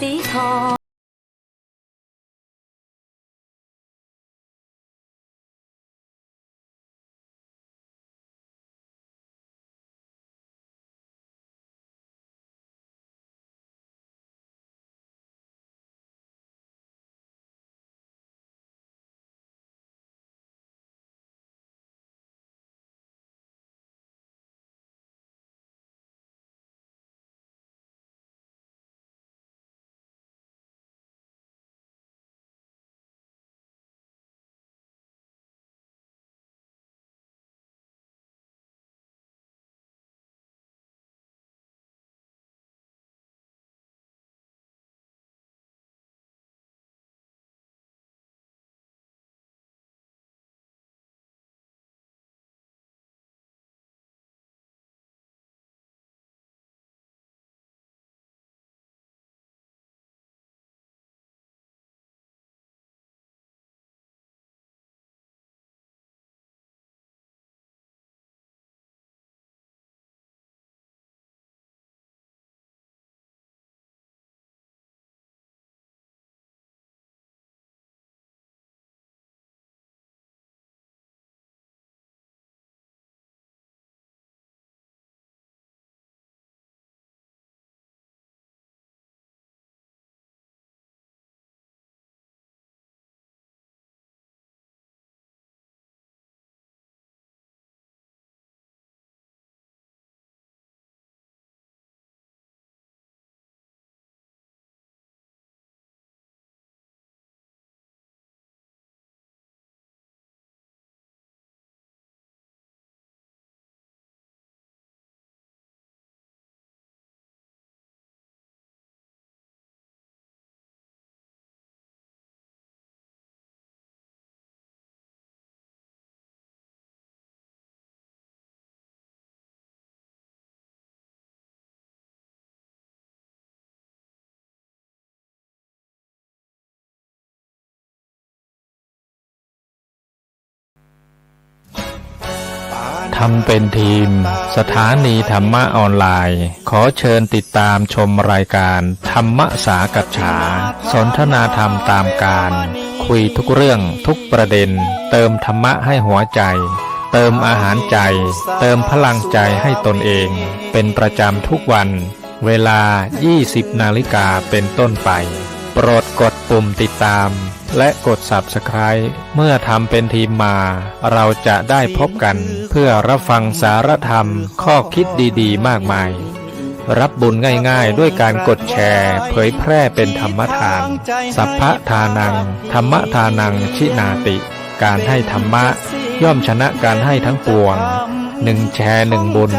สีทองทำเป็นทีมสถานีธรรมะออนไลน์ขอเชิญติดตามชมรายการธรรมสากัจฉาสนทนาธรรมตามการคุยทุกเรื่องทุกประเด็นเติมธรรมะให้หัวใจเติมอาหารใจเติมพลังใจให้ตนเองเป็นประจำทุกวันเวลา 20 นาฬิกาเป็นต้นไปโปรดกดปุ่มติดตามและกด Subscribe เมื่อทำเป็นทีมมาเราจะได้พบกันเพื่อรับฟังสารธรรมข้อคิดดีๆมากมายรับบุญง่ายๆด้วยการกดแชร์เผยแพร่เป็นธรรมทานสัพพทานังธรรมทานังชินาติการให้ธรรมะย่อมชนะการให้ทั้งปวง1 แชร์ 1 บุญ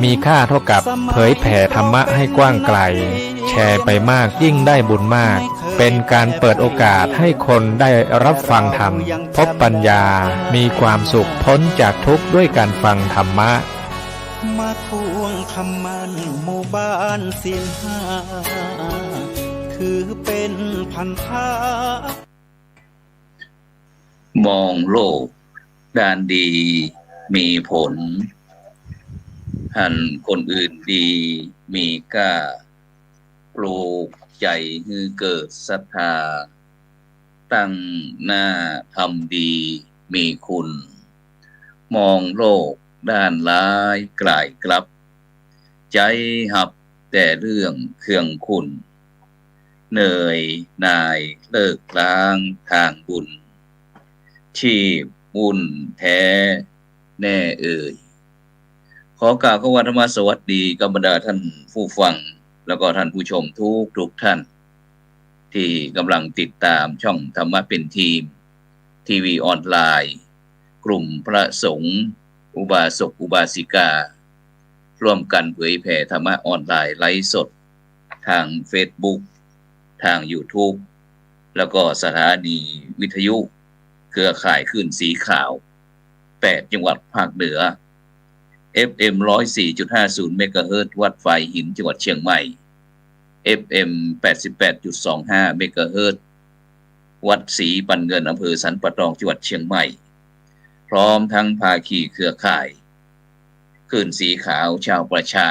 มีค่าเท่ากับเผยแผ่ธรรมะให้กว้างไกลแชร์ไปมากยิ่งได้บุญมากเป็นการเปิดโอกาสให้คนได้รับฟังธรรมพบปัญญามีความสุขพ้นจากทุกข์ด้วยการฟังธรรมะมาทวงคำมันหมู่บ้านศีลห้าคือเป็นพันธะมองโลกด้านดีมีผลหันคนอื่นดีมีกล้าปลูกใจให้เกิดศรัทธาตั้งหน้าทำดีมีคุณมองโลกด้านร้ายกลายกลับใจหับแต่เรื่องเครื่องคุณเหนื่อยหน่ายเลิกล้างทางบุญชีพบุญแท้แน่เอ่ยขอกล่าวคำว่าธรรมสวัสดีกับบรรดาท่านผู้ฟังแล้วก็ท่านผู้ชมทุกท่านที่กำลังติดตามช่องธรรมะเป็นทีมทีวีออนไลน์กลุ่มพระสงฆ์อุบาสกอุบาสิการ่วมกันเผยแผ่ธรรมะออนไลน์ไลฟ์สดทาง Facebook ทาง YouTube แล้วก็สถานีวิทยุเครือข่ายคลื่นสีขาว8จังหวัดภาคเหนือ FM 104.50 เมกะเฮิรตซ์วัดไฟหินจังหวัดเชียงใหม่ FM 88.25 เมกะเฮิรตซ์วัดศรีปันเงินอำเภอสันป่าตองจังหวัดเชียงใหม่พร้อมทั้งภาคีเครือข่ายคลื่นสีขาวชาวประชา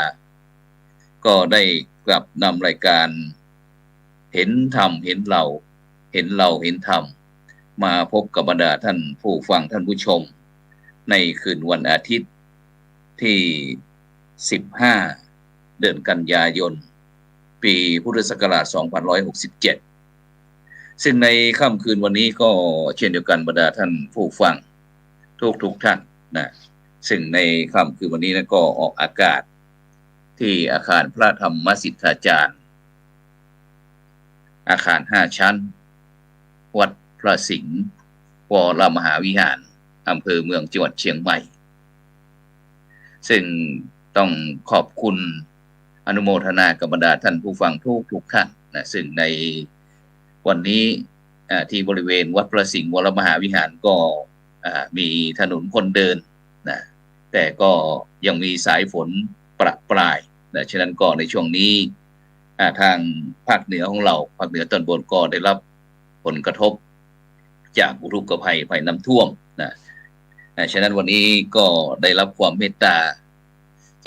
ก็ได้กลับนำรายการ เห็นธรรมเห็นเราเห็นเราเห็นธรรมมาพบกับบรรดาท่านผู้ฟังท่านผู้ชมในคืนวันอาทิตย์ที่15เดือนกันยายนปีพุทธศักราช2567ซึ่งในค่ำคืนวันนี้ก็เช่นเดียวกันบรรดาท่านผู้ฟังทุกท่านนะซึ่งในค่ำคืนวันนี้นะก็ออกอากาศที่อาคารพระธรรมสิทธาจารย์อาคาร5ชั้นวัดพระสิงห์วรมหาวิหารอำเภอเมืองจังหวัดเชียงใหม่ซึ่งต้องขอบคุณอนุโมทนากับบรรดาท่านผู้ฟังทุกท่านนะซึ่งในวันนี้ที่บริเวณวัดพระสิงห์วรมหาวิหารก็มีถนนคนเดินนะแต่ก็ยังมีสายฝนประปรายนะฉะนั้นก็ในช่วงนี้ทางภาคเหนือของเราภาคเหนือตอนบนก็ได้รับผลกระทบจากอุทกภัยน้ำท่วมนะฉะนั้นวันนี้ก็ได้รับความเมตตา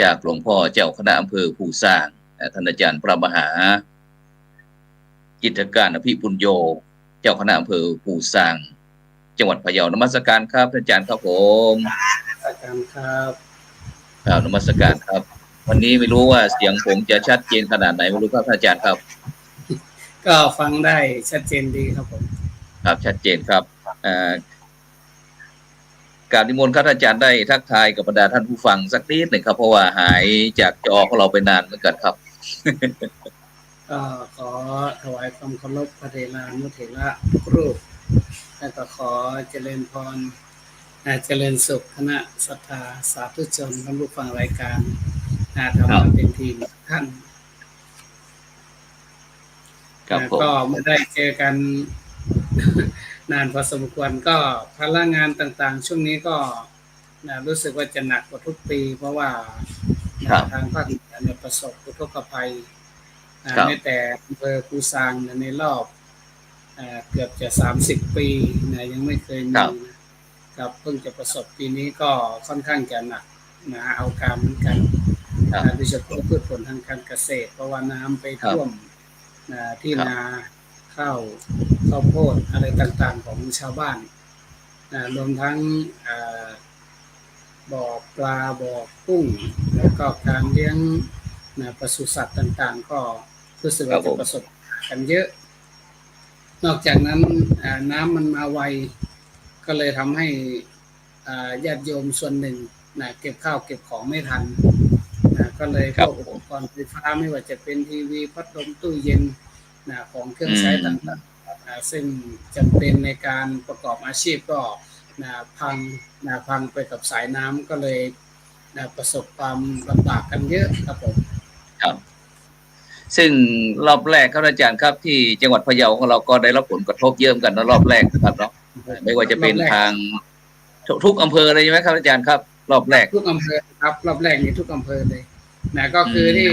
จากหลวงพ่อเจ้าคณะอำเภอภูซางท่านอาจารย์พระมหากิจการอภิปุญโญเจ้าคณะอำเภอภูซางจังหวัดพะเยานมัสการครับท่านอาจารย์ครับผมอาจารย์ครับนมัสการครับวันนี้ไม่รู้ว่าเสียงผมจะชัดเจนขนาดไหนไม่รู้ครับท่านอาจารย์ครับก็ฟังได้ชัดเจนดีครับผมครับชัดเจนครับกราบนิมนต์ครับอาจารย์ได้ทักทายกับบรรดาท่านผู้ฟังสักนิดหนึ่งครับเพราะว่าหายจากจอของเราไปนานเหมือนกันครับก็ขอถวายความเคารพพระเถรานุเถระทุกรูปและก็ขอเจริญพรเจริญสุขคณะศรัทธาสาธุชนท่านผู้ฟังรายการทำมาเป็นทีมท่านก็ไม่ได้เจอกันนานพอสมควรก็ภาระงานต่างๆช่วงนี้ก็รู้สึกว่าจะหนักกว่าทุกปีเพราะว่าทางภาคเหนือประสบอุทกภัยแม้แต่อำเภอภูซางในรอบเกือบจะ30 ปียังไม่เคยมีครับเพิ่งจะประสบปีนี้ก็ค่อนข้างจะหนักเอาการเหมือนกันโดยเฉพาะพืชผลทางการเกษตรเพราะว่าน้ำไปท่วมที่นาข้าวโพดอะไรต่างๆของชาวบ้านรวมทั้งบ่อปลาบ่อกุ้งแล้วก็การเลี้ยงปศุสัตว์ต่างๆก็รู้สึกว่าจะประสบกันเยอะนอกจากนั้นน้ำมันมาไวก็เลยทำให้ญาติโยมส่วนหนึ่งเก็บข้าวเก็บของไม่ทันก็เลยพวกอุปกรณ์ไฟฟ้าไม่ว่าจะเป็นทีวีพัดลมตู้เย็นของเครื่องใช้ต่างๆซึ่งจำเป็นในการประกอบอาชีพก็พังไปกับสายน้ำก็เลยประสบความลำบากกันเยอะครับผมครับซึ่งรอบแรกครับอาจารย์ครับที่จังหวัดพะเยาของเราก็ได้รับผลกระทบเยอะเหมือนกันนะรอบแรกนะครับเนาะไม่ว่าจะเป็นทางทุกอำเภอเลยใช่ไหมครับอาจารย์ครับรอบแรกทุกอำเภอครับรอบแรกนี่ทุกอำเภอเลยก็คือที่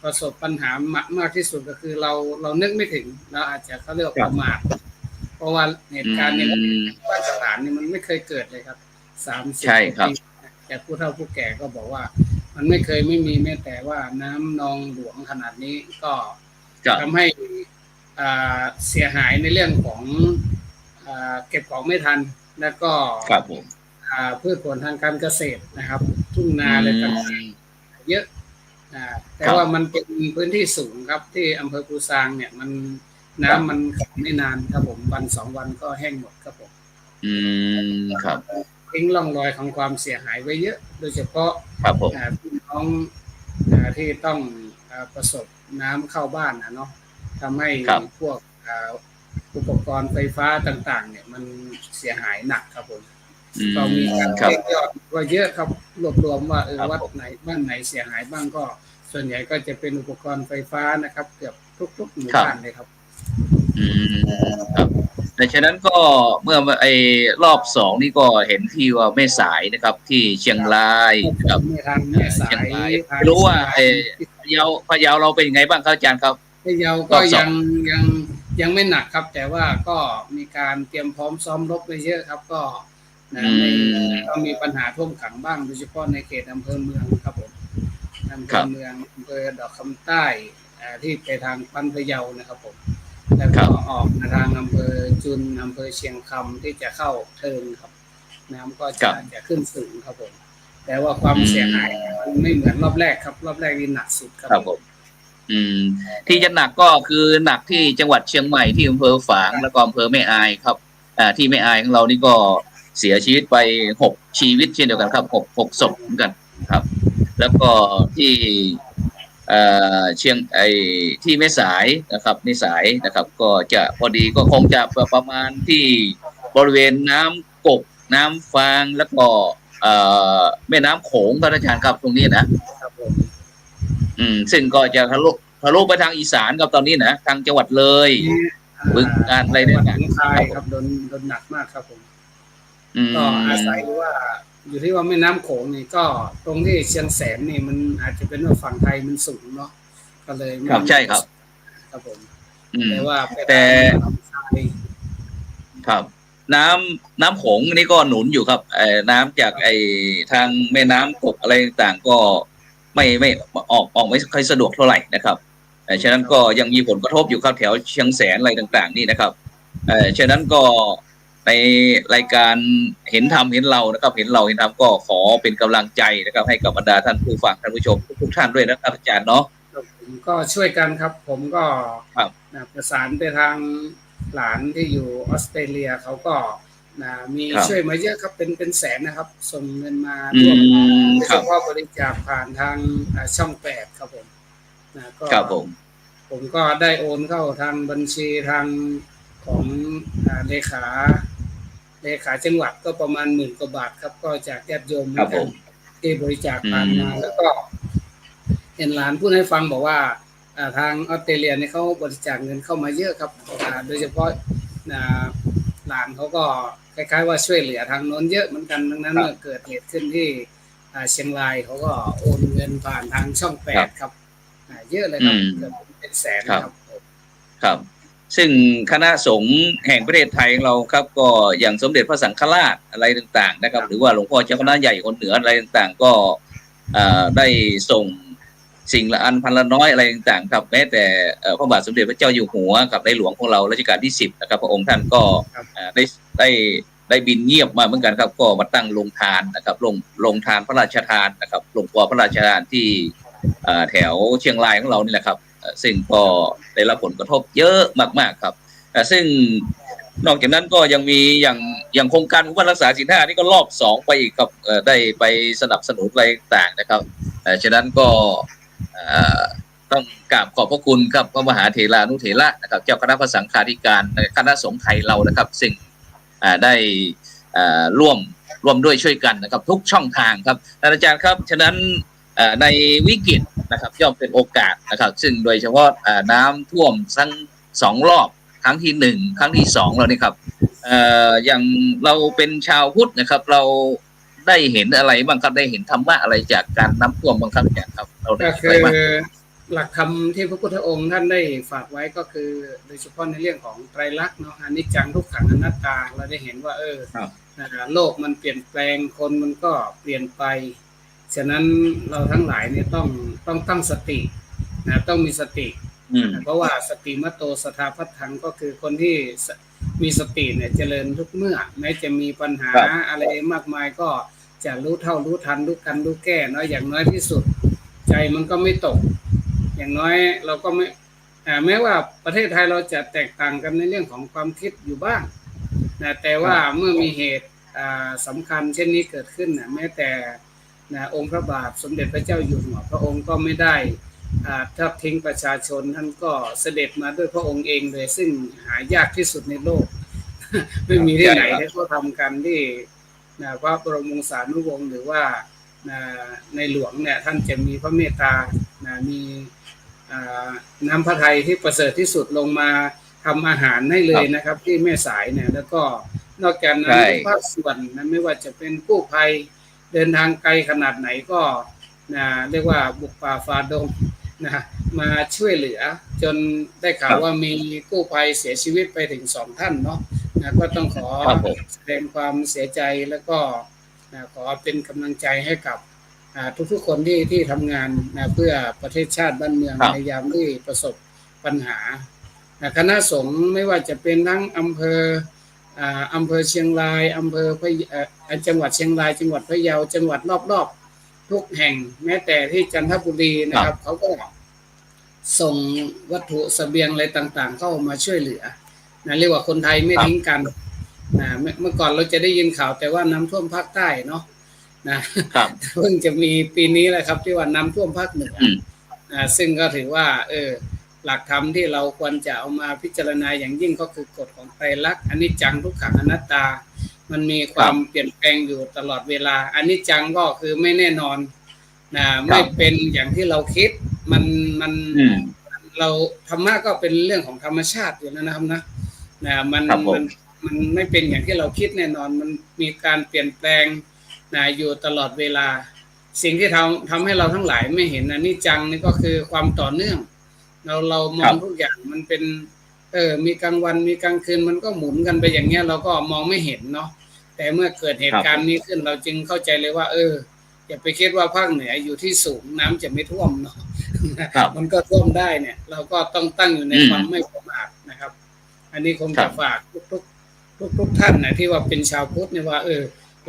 ประสบปัญหามากที่สุดก็คือเรานึกไม่ถึงเราอาจจะเขาเรียกประมาทเพราะว่าเหตุการณ์นี้มาตรฐานนี่มันไม่เคยเกิดเลยครับ30 ปีแต่ผู้เฒ่าผู้แก่ก็บอกว่ามันไม่มีแม้แต่ว่าน้ำนองหลวงขนาดนี้ก็ทำให้เสียหายในเรื่องของเก็บของไม่ทันแล้วก็พืชผลทางการเกษตรนะครับทุ่งนาอะไรต่างๆเยอะแต่ว่ามันเป็นพื้นที่สูงครับที่อำเภอภูซางเนี่ยมันน้ำมันขังไม่นานครับผมวัน2 วันก็แห้งหมดครับผมครับทิ้งร่องรอยของความเสียหายไว้เยอะโดยเฉพาะพี่น้องที่ต้องประสบน้ำเข้าบ้านเนาะทำให้พวกอุปกรณ์ไฟฟ้าต่างๆเนี่ยมันเสียหายหนักครับผมก็มีการเช็คยอดว่าเยอะครับรวบรวมว่าวัดไหนบ้านไหนเสียหายบ้างก็ส่วนใหญ่ก็จะเป็นอุปกรณ์ไฟฟ้านะครับเกือบทุกหมู่บ้านเลยครับครับดังนั้นก็เมื่อรอบ2นี่ก็เห็นที่ว่าแม่สายนะครับที่เชียงรายครับแม่สายไม่รู้ว่าพะเยาเราเป็นยังไงบ้างครับอาจารย์ครับพะเยาก็ยังไม่หนักครับแต่ว่าก็มีการเตรียมพร้อมซ้อมรบไปเยอะครับก็มีปัญหาท่วมขังบ้างโดยเฉพาะในเขตอำเภอเมืองครับผมอำเภอเมืองอำเภอดอกคำใต้ ที่ไปทางปันพะเยานะครับผมแล้วก็ออกมาทางอำเภอจุนอำเภอเชียงคำที่จะเข้าเทิงครับน้ำก็จะขึ้นสูงครับผมแต่ว่าความเสียหายมันไม่เหมือนรอบแรกครับรอบแรกนี่หนักสุดครับผมที่จะหนักก็คือหนักที่จังหวัดเชียงใหม่ที่อำเภอฝางแล้วก็อำเภอแม่อายครับที่แม่อายของเรานี่ก็เสียชีวิตไป6 ชีวิตเช่นเดียวกันครับ6 ศพเหมือนกันครับแล้วก็ที่ที่แม่สายนะครับแม่สายนะครับก็จะพอดีก็คงจะประมาณที่บริเวณน้ำกกน้ำฟางแล้วก็แม่น้ำโขงท่านอาจารย์ครับตรงนี้นะครับซึ่งก็จะทะลุไปทางอีสานครับตอนนี้นะทางจังหวัดเลยบึงกาฬอะไรเนี่ยครับโดนหนักมากครับผมก็อาศัยว่าอยู่ที่ว่าแม่น้ำโขงนี่ก็ตรงที่เชียงแสนนี่มันอาจจะเป็นว่าฝั่งไทยมันสูงเนาะก็เลยครับใช่ครับครับผมแต่ว่าครับน้ำโขงนี่ก็หนุนอยู่ครับน้ำจากทางแม่น้ำกกอะไรต่างก็ไม่ออกไม่ค่อยสะดวกเท่าไหร่นะครับฉะนั้นก็ยังมีผลกระทบอยู่ครับแถวเชียงแสนอะไรต่างๆนี่นะครับฉะนั้นก็ในรายการเห็นธรรมเห็นเรานะครับเห็นธรรมก็ขอเป็นกำลังใจนะครับให้กับบรรดาท่านผู้ฟังท่านผู้ชมทุกท่านด้วยนะครับอาจารย์เนาะผมก็ช่วยกันครับผมก็ประสานไปทางหลานที่อยู่ออสเตรเลียเขาก็มีช่วยมาเยอะครับเป็นแสนนะครับส่งเงินมาร่วมเฉพาะบริจาคผ่านทางช่อง8ครับผมก็ผมก็ได้โอนเข้าทางบัญชีทางของเลขาจังหวัดก็ประมาณ10,000 กว่าบาทครับก็จากญาติโยมที่บริจาคผ่านมาแล้วก็เห็นหลานพูดให้ฟังบอกว่าทางออสเตรเลียเนี่ยเขาบริจาคเงินเข้ามาเยอะครับโดยเฉพาะหลานเขาก็คล้ายๆว่าช่วยเหลือทางโน้นเยอะเหมือนกันดังนั้นเมื่อเกิดเหตุขึ้นที่เชียงรายเขาก็โอนเงินผ่านทางช่อง8ครับเยอะเลยครับเกือบเป็นแสนครับซึ่งคณะสงฆ์แห่งประเทศไทยของเราครับก็อย่างสมเด็จพระสังฆราชอะไรต่างๆนะครับหรือว่าหลวงพ่อเจ้าคณะใหญ่คนเหนืออะไรต่างๆก็ได้ส่งสิ่งละอันพันละน้อยอะไรต่างๆครับแม้แต่พระบาทสมเด็จพระเจ้าอยู่หัวกับในหลวงของเรารัชกาลที่10นะครับพระองค์ท่านก็ได้บินเงียบมาเหมือนกันครับก็มาตั้งโรงทานนะครับโรงทานพระราชทานนะครับโรงครัวพระราชทานที่แถวเชียงรายของเรานี่แหละครับซึ่งก็ได้รับผลกระทบเยอะมากๆครับซึ่งนอกจากนั้นก็ยังมีอย่างโครงการวัดรักษาศีล5นี่ก็รอบ2ไปอีกครับได้ไปสนับสนุนอะไรต่างนะครับฉะนั้นก็ต้องกราบขอบพระคุณครับพระมหาเถรานุเถระนะครับเจ้าคณะพระสังฆาธิการคณะสงฆ์ไทยเรานะครับซึ่งได้ร่วมด้วยช่วยกันนะครับทุกช่องทางครับอาจารย์ครับฉะนั้นในวิกฤตนะครับย่อมเป็นโอกาสนะครับซึ่งโดยเฉพาะน้ำท่วมทั้ง2 รอบครั้งที่1ครั้งที่2เรานี่ครับอย่างเราเป็นชาวพุทธนะครับเราได้เห็นอะไรบ้างครับได้เห็นธรรมะอะไรจากการน้ำท่วมบางครั้งอย่างครับเราได้ก็คือหลักธรรมที่พระพุทธองค์ท่านได้ฝากไว้ก็คือโดยเฉพาะในเรื่องของไตรลักษณ์เนาะอนิจจังทุกขังอนัตตาเราได้เห็นว่าโลกมันเปลี่ยนแปลงคนมันก็เปลี่ยนไปฉะนั้นเราทั้งหลายเนี่ยต้องตั้งสติต้องมีสติเพราะว่าสติมัตโตสทาพัทธังก็คือคนที่มีสติเนี่ยเจริญทุกเมื่อแม้จะมีปัญหาอะไรมากมายก็จะรู้เท่ารู้ทันรู้กันรู้แก้น้อยอย่างน้อยที่สุดใจมันก็ไม่ตกอย่างน้อยเราก็ไม่แม้ว่าประเทศไทยเราจะแตกต่างกันในเรื่องของความคิดอยู่บ้างแต่ว่าเมื่อมีเหตุสำคัญเช่นนี้เกิดขึ้นแม้แต่องค์พระบาทสมเด็จพระเจ้าอยู่หัวพระองค์ก็ไม่ได้ทอดทิ้งประชาชนท่านก็เสด็จมาด้วยพระองค์เองเลยซึ่งหายากที่สุดในโลก ไม่มีที่ไหนที่เขาทำกันที่พระบรมวงศานุวงศ์หรือว่าในหลวงเนี่ยท่านจะมีพระเมตตามีน้ำพระทัยที่ประเสริฐที่สุดลงมาทำอาหารให้เลยนะครับที่แม่สายเนี่ยแล้วก็นอกจากนั้นภาคส่วนไม่ว่าจะเป็นกู้ภัยเดินทางไกลขนาดไหนก็เรียกว่าบุกป่าฝ่าดงมาช่วยเหลือจนได้ข่าวว่ามีกู้ภัยเสียชีวิตไปถึง2 ท่านเนาะก็ต้องขอแสดงความเสียใจแล้วก็ขอเป็นกำลังใจให้กับ ทุกๆคนที่ทำงานนะเพื่อประเทศชาติบ้านเมืองในยามที่ประสบปัญหาคณะสงฆ์ไม่ว่าจะเป็นทั้งอำเภอเชียงรายอำเภอจังหวัดเชียงรายจังหวัดพะเยาจังหวัดรอบๆทุกแห่งแม้แต่ที่จันทบุรีนะครับเขาก็ส่งวัตถุเสบียงอะไรต่างๆเข้ามาช่วยเหลือนะเรียกว่าคนไทยไม่ทิ้งกันนะเมื่อก่อนเราจะได้ยินข่าวแต่ว่าน้ำท่วมภาคใต้เนาะนะเพิ่งจะมีปีนี้แหละครับที่ว่าน้ำท่วมภาคเหนือซึ่งก็ถือว่าหลักธรรมที่เราควรจะเอามาพิจารณาอย่างยิ่งก็คือกฎของไตรลักษณ์อนิจจังทุกขังอนัตตามันมีความเปลี่ยนแปลงอยู่ตลอดเวลาอนิจจังก็คือไม่แน่นอนนะไม่เป็นอย่างที่เราคิดมันเราธรรมะก็เป็นเรื่องของธรรมชาติอยู่แล้วนะครับนะมันไม่เป็นอย่างที่เราคิดแน่นอนมันมีการเปลี่ยนแปลงอยู่ตลอดเวลาสิ่งที่ทำให้เราทั้งหลายไม่เห็นอนิจจังนี่ก็คือความต่อเนื่องเรามองทุกอย่างมันเป็นมีกลางวันมีกลางคืนมันก็หมุนกันไปอย่างเงี้ยเราก็มองไม่เห็นเนาะแต่เมื่อเกิดเหตุการณ์นี้ขึ้นเราจึงเข้าใจเลยว่าอย่าไปคิดว่าภาคเหนืออยู่ที่สูงน้ำจะไม่ท่วมเนาะมันก็ท่วมได้เนี่ยเราก็ต้องตั้งอยู่ในความไม่ประมาทนะครับอันนี้คงจะฝากทุกท่านนะที่ว่าเป็นชาวพุทธเนี่ยว่า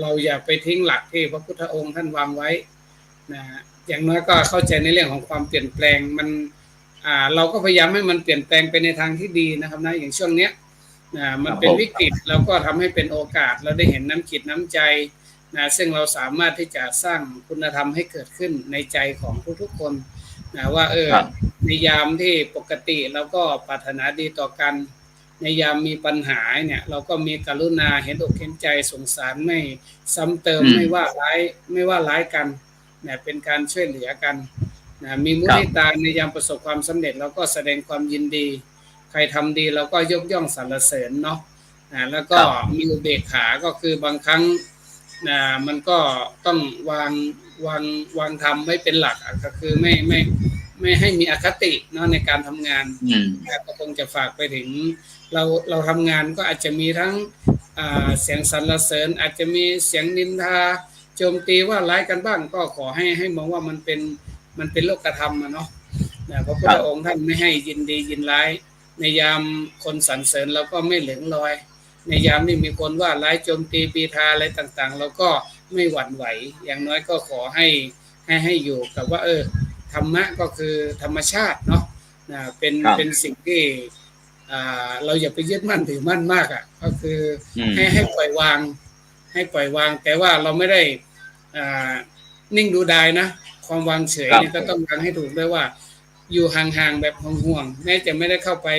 เราอย่าไปทิ้งหลักที่พระพุทธองค์ท่านวางไว้นะอย่างน้อยก็เข้าใจในเรื่องของความเปลี่ยนแปลงมันเราก็พยายามให้มันเปลี่ยนแปลงไปในทางที่ดีนะครับนะอย่างช่วงเนี้ยมันเป็นวิกฤตเราก็ทำให้เป็นโอกาสเราได้เห็นน้ำจิตน้ำใจนะซึ่งเราสามารถที่จะสร้างคุณธรรมให้เกิดขึ้นในใจของทุกๆคนนะว่าในยามที่ปกติเราก็ปรารถนาดีต่อกันในยามมีปัญหาเนี่ยเราก็มีกรุณาเห็นอกเห็นใจสงสารไม่ซ้ำเติมไม่ว่าร้ายกันเนี่ยเป็นการช่วยเหลือกันนะมีมุทิตาในยามประสบความสำเร็จเราก็แสดงความยินดีใครทำดีเราก็ยกย่องสรรเสริญเนาะแล้วก็มีอุเบกขาก็คือบางครั้งมันก็ต้องวางธรรมไว้เป็นหลักก็คือไม่ให้มีอคติเนาะในการทำงานก็คงจะฝากไปถึงเราทำงานก็อาจจะมีทั้งเสียงสรรเสริญอาจจะมีเสียงนินทาโจมตีว่าร้ายกันบ้างก็ขอให้มองว่ามันเป็นโลกธรรมเนาะพระพุทธองค์ท่านไม่ให้ยินดียินร้ายในยามคนสรรเสริญเราก็ไม่เหลืองลอยในยามที่มีคนว่าร้ายโจมตีปีทาอะไรต่างๆเราก็ไม่หวั่นไหวอย่างน้อยก็ขอให้อยู่กับว่าธรรมะก็คือธรรมชาติเนาะเป็นสิ่งที่เราอย่าไปยึดมั่นถือมั่นมากก็คือให้ปล่อยวางแต่ว่าเราไม่ได้นิ่งดูดายนะความวางเฉยนี่ก็ต้องวางให้ถูกด้วยว่าอยู่ห่างๆแบบห่วงๆแม้จะไม่ได้เข้าไป